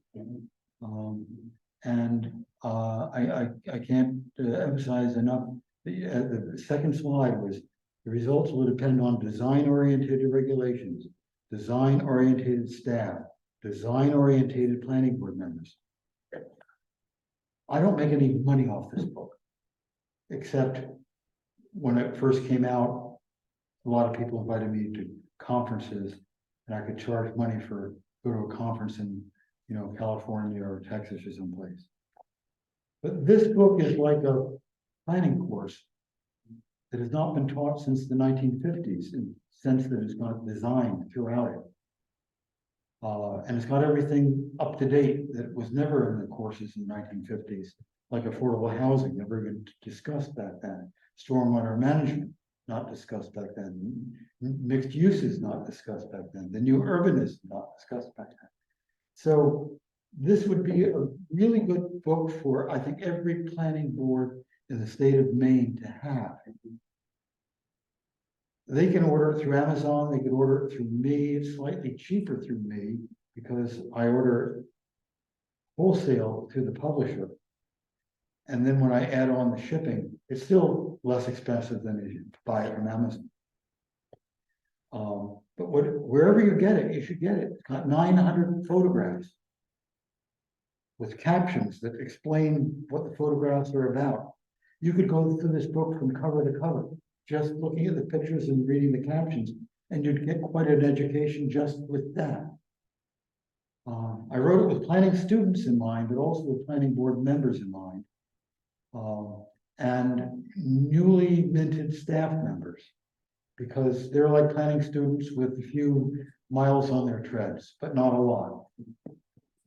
I can't emphasize enough, the second slide was, the results will depend on design-oriented regulations, design-oriented staff, design-oriented planning board members. I don't make any money off this book, except when it first came out, a lot of people invited me to conferences, and I could charge money for go to a conference in, California or Texas or someplace. But this book is like a planning course that has not been taught since the 1950s, in the sense that it's got design throughout it. And it's got everything up to date that was never in the courses in the 1950s, like affordable housing, never even discussed back then. Stormwater management, not discussed back then. Mixed uses, not discussed back then. The new urbanism, not discussed back then. So this would be a really good book for, I think, every planning board in the state of Maine to have. They can order it through Amazon, they can order it through me, it's slightly cheaper through me because I order wholesale through the publisher. And then when I add on the shipping, it's still less expensive than if you buy it from Amazon. But wherever you get it, you should get it. It's got 900 photographs with captions that explain what the photographs are about. You could go through this book from cover to cover, just looking at the pictures and reading the captions, and you'd get quite an education just with that. I wrote it with planning students in mind, but also with planning board members in mind, and newly minted staff members, because they're like planning students with a few miles on their treads, but not a lot.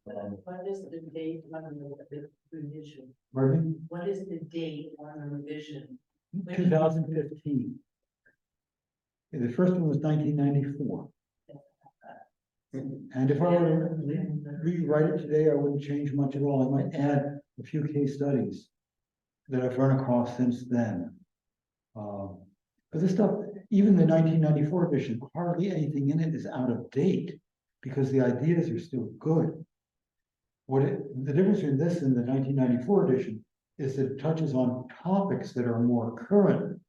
What is the date on the revision? Pardon me? What is the date on the revision? 2015. The first one was 1994. And if I were to rewrite it today, I wouldn't change much at all. I might add a few case studies that I've run across since then. But this stuff, even the 1994 edition, hardly anything in it is out of date because the ideas are still good. The difference between this and the 1994 edition is that it touches on topics that are more current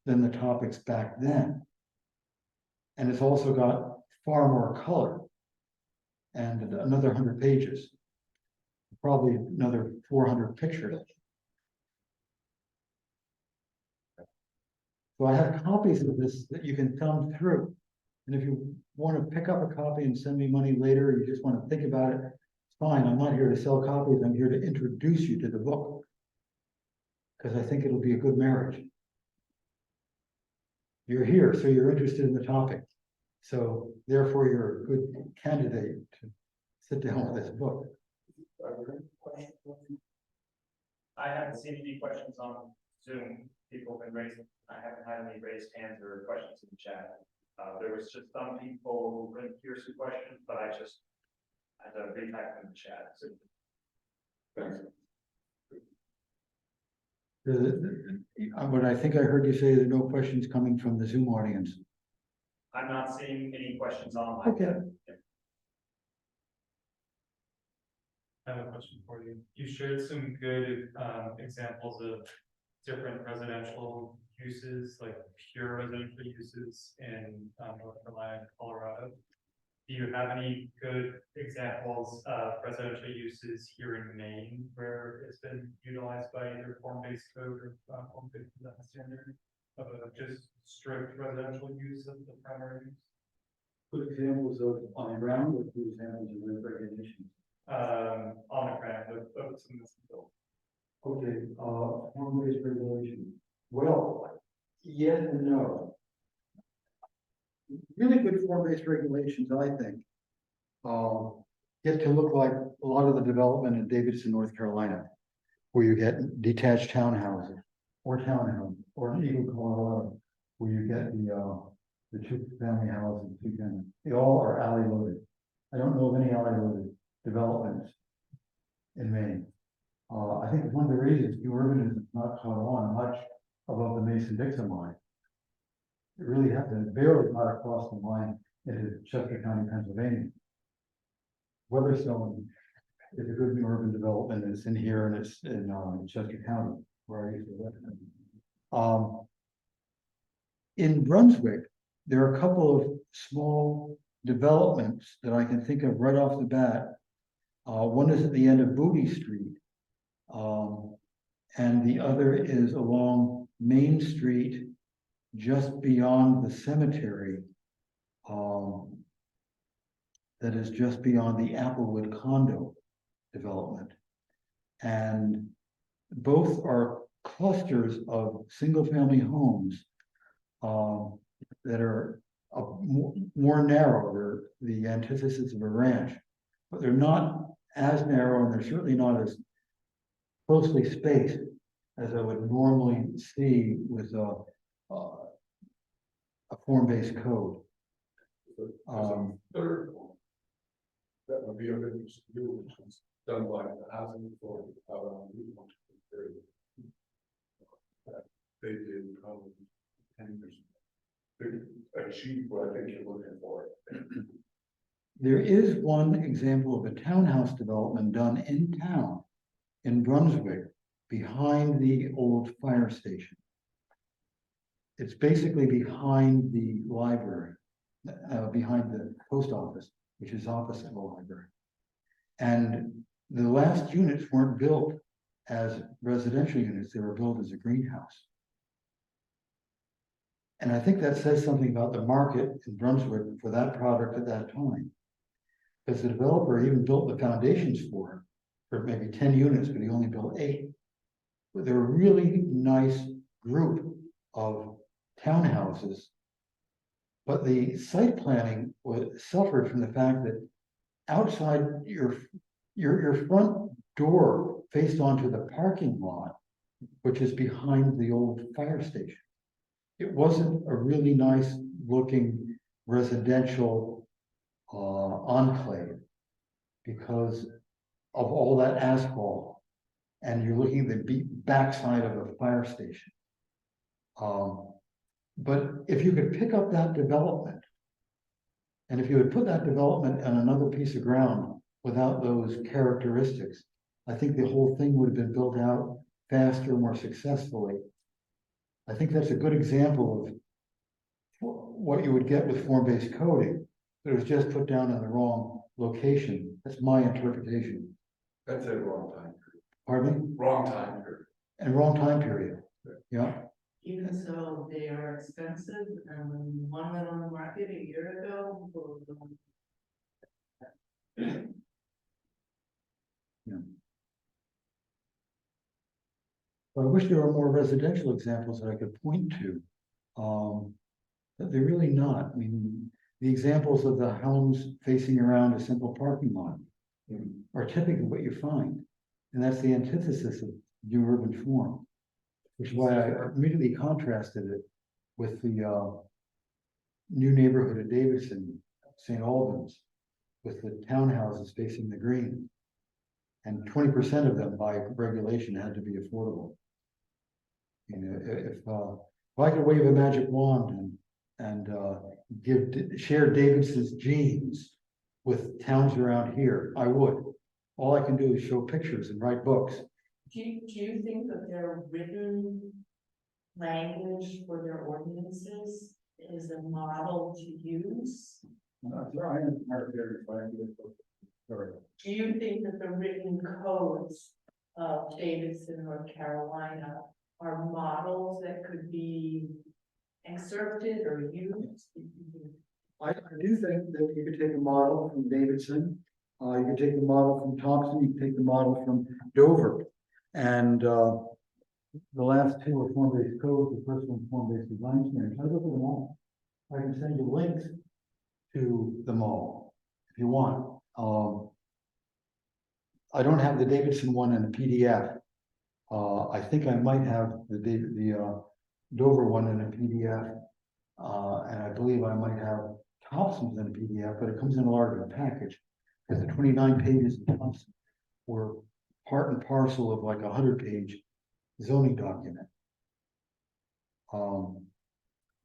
than the topics back then. And it's also got far more color and another 100 pages, probably another 400 pictures. So I have copies of this that you can thumb through. And if you want to pick up a copy and send me money later, or you just want to think about it, it's fine. I'm not here to sell copies. I'm here to introduce you to the book, because I think it'll be a good marriage. You're here, so you're interested in the topic. So therefore, you're a good candidate to sit down with this book. I haven't seen any questions on Zoom. People have been raising, I haven't had any raised hands or questions in the chat. There was just some people who couldn't hear some questions, but I just had to read back in the chat. So Thanks. What I think I heard you say, there are no questions coming from the Zoom audience. I'm not seeing any questions online. Okay. I have a question for you. You shared some good examples of different residential uses, like pure residential uses in North Carolina and Colorado. Do you have any good examples of residential uses here in Maine where it's been utilized by either form-based code or form-based design standard of just strict residential use of the primary use? Good examples of on the ground, or good examples of regulations. On the ground of some of this built. Okay, form-based regulation. Well, yes and no. Really good form-based regulations, I think, get to look like a lot of the development in Davidson, North Carolina, where you get detached townhouses. or townhome, or even Colorado, where you get the two-family houses, two-family, they all are alley loaded. I don't know of any alley loaded developments in Maine. I think one of the reasons New Urban is not caught on much above the Mason-Dixon line. It really hasn't, barely got across the line into Chester County, Pennsylvania. Weatherstone is a good New Urban development. It's in here and it's in Chester County, where I used to live. In Brunswick, there are a couple of small developments that I can think of right off the bat. One is at the end of Booty Street. And the other is along Main Street, just beyond the cemetery. That is just beyond the Applewood condo development. And both are clusters of single-family homes that are more narrow. They're the antithesis of a ranch, but they're not as narrow, and they're certainly not as closely spaced as I would normally see with a form-based code. There's a third one that would be of interest to you, which was done by the housing authority out on Route 123. That they did probably 10 years ago. They achieved what I think you're looking for. There is one example of a townhouse development done in town in Brunswick behind the old fire station. It's basically behind the library, behind the post office, which is opposite the library. And the last units weren't built as residential units, they were built as a greenhouse. And I think that says something about the market in Brunswick for that product at that time. Because the developer even built the foundations for it, for maybe 10 units, but he only built 8. But they're a really nice group of townhouses. But the site planning suffered from the fact that outside your front door faced onto the parking lot, which is behind the old fire station. It wasn't a really nice looking residential enclave because of all that asphalt, and you're looking at the backside of a fire station. But if you could pick up that development, and if you would put that development on another piece of ground without those characteristics, I think the whole thing would have been built out faster, more successfully. I think that's a good example of what you would get with form-based coding. It was just put down in the wrong location. That's my interpretation. That's a wrong time period. Pardon me? Wrong time period. And wrong time period. Yeah. Even so, they are expensive, and when one went on the market a year ago. But I wish there were more residential examples that I could point to. But they're really not. I mean, the examples of the homes facing around a simple parking lot are typically what you find. And that's the antithesis of new urban form, which is why I immediately contrasted it with the new neighborhood of Davidson, St. Albans, with the townhouses facing the green. And 20% of them by regulation had to be affordable. You know, if I could wave a magic wand and share Davidson's genes with towns around here, I would. All I can do is show pictures and write books. Do you think that their written language for their ordinances is a model to use? Do you think that the written codes of Davidson, North Carolina are models that could be excerpted or used? I do think that you could take a model from Davidson, you could take the model from Thompson, you could take the model from Dover. And the last two are form-based codes, the first one form-based design standards. I look at them all. I can send you links to them all if you want. I don't have the Davidson one in a PDF. I think I might have the Dover one in a PDF. And I believe I might have Thompson's in a PDF, but it comes in a larger package. Because the 29 pages of Thompson were part and parcel of like a 100-page zoning document.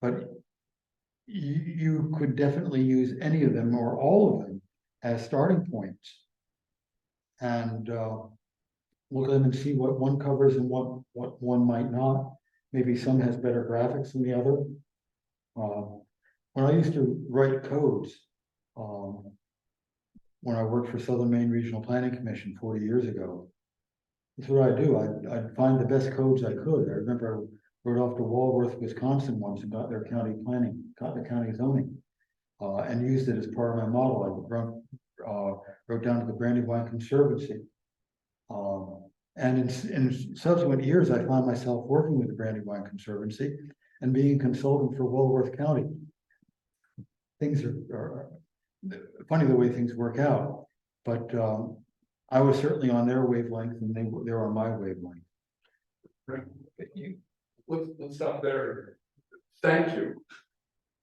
But you could definitely use any of them or all of them as starting points. And look at them and see what one covers and what one might not. Maybe some has better graphics than the other. When I used to write codes, when I worked for Southern Maine Regional Planning Commission 40 years ago, that's what I'd do. I'd find the best codes I could. I remember I wrote off to Walworth, Wisconsin once and got their county planning, got the county zoning, and used it as part of my model. I wrote down to the Brandywine Conservancy. And in subsequent years, I found myself working with the Brandywine Conservancy and being a consultant for Walworth County. Things are funny the way things work out, but I was certainly on their wavelength and they were on my wavelength. Let's stop there. Thank you.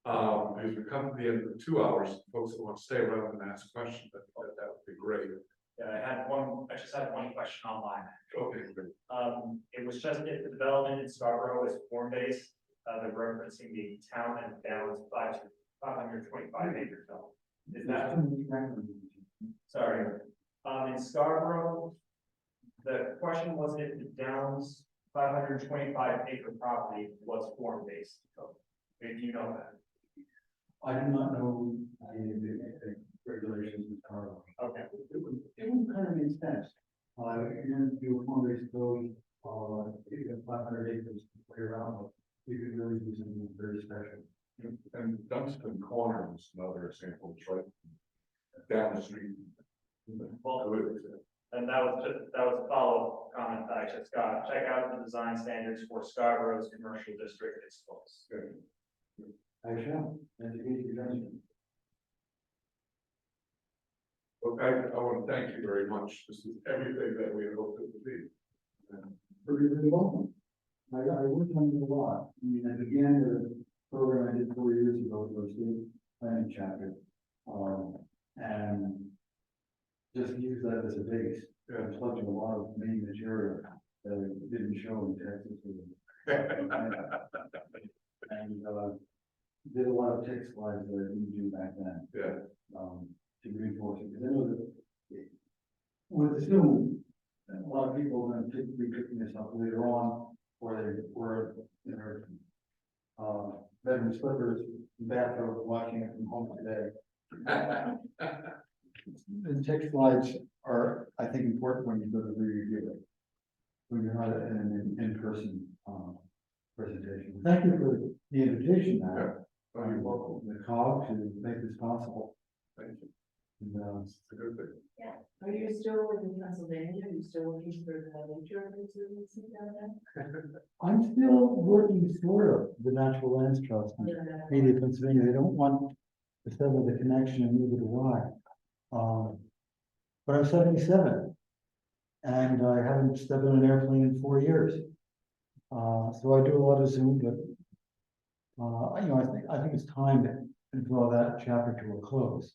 Because we come to the end of the 2 hours, folks that want to stay around and ask questions, that would be great. Yeah, I just had one question online. Okay, great. It was just if the development in Scarborough is form-based, they're referencing the town and balance 525 acres. Is that, sorry, in Scarborough, the question was if the Downs 525 acre property was form-based. So, if you know that. I do not know the regulations in Colorado. Okay. It would kind of make sense. If you're going to do a form-based code, you have 500 acres to play around with. You could really do something very special. And Dunstan Corner is another example, it's right down the street. Well, and that was a follow-up comment that I just got. Check out the design standards for Scarborough's commercial district exposed. I shall. That's a good suggestion. Well, I want to thank you very much. This is everything that we had hoped it would be. You're really welcome. I worked on it a lot. I mean, I began the program I did 4 years ago for a state planning chapter. And just use that as a base. I'm plugging a lot of main material that I didn't show in Texas. And did a lot of text slides that I didn't do back then. Yeah. To reinforce it. Because I know that with Zoom, a lot of people are going to be picking this up later on, or they were in their bedroom slippers, bathrobe, watching it from home today. The text slides are, I think, important when you go to review it, when you're not in an in-person presentation. Thank you for the invitation, Matt. You're welcome. The COG to make this possible. Thank you. And, It's a good thing. Are you still in Pennsylvania? Are you still looking for the nature conservancy down there? I'm still working sort of the Natural Lands Trust in Media, Pennsylvania. They don't want to sever the connection, and neither do I. But I'm 77, and I haven't stepped on an airplane in 4 years. So I do a lot of Zoom, but you know, I think it's time to draw that chapter to a close.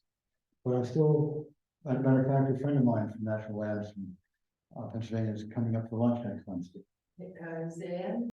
But I'm still, as a matter of fact, a friend of mine from Natural Lands from Pennsylvania is coming up for lunch next Wednesday. Because then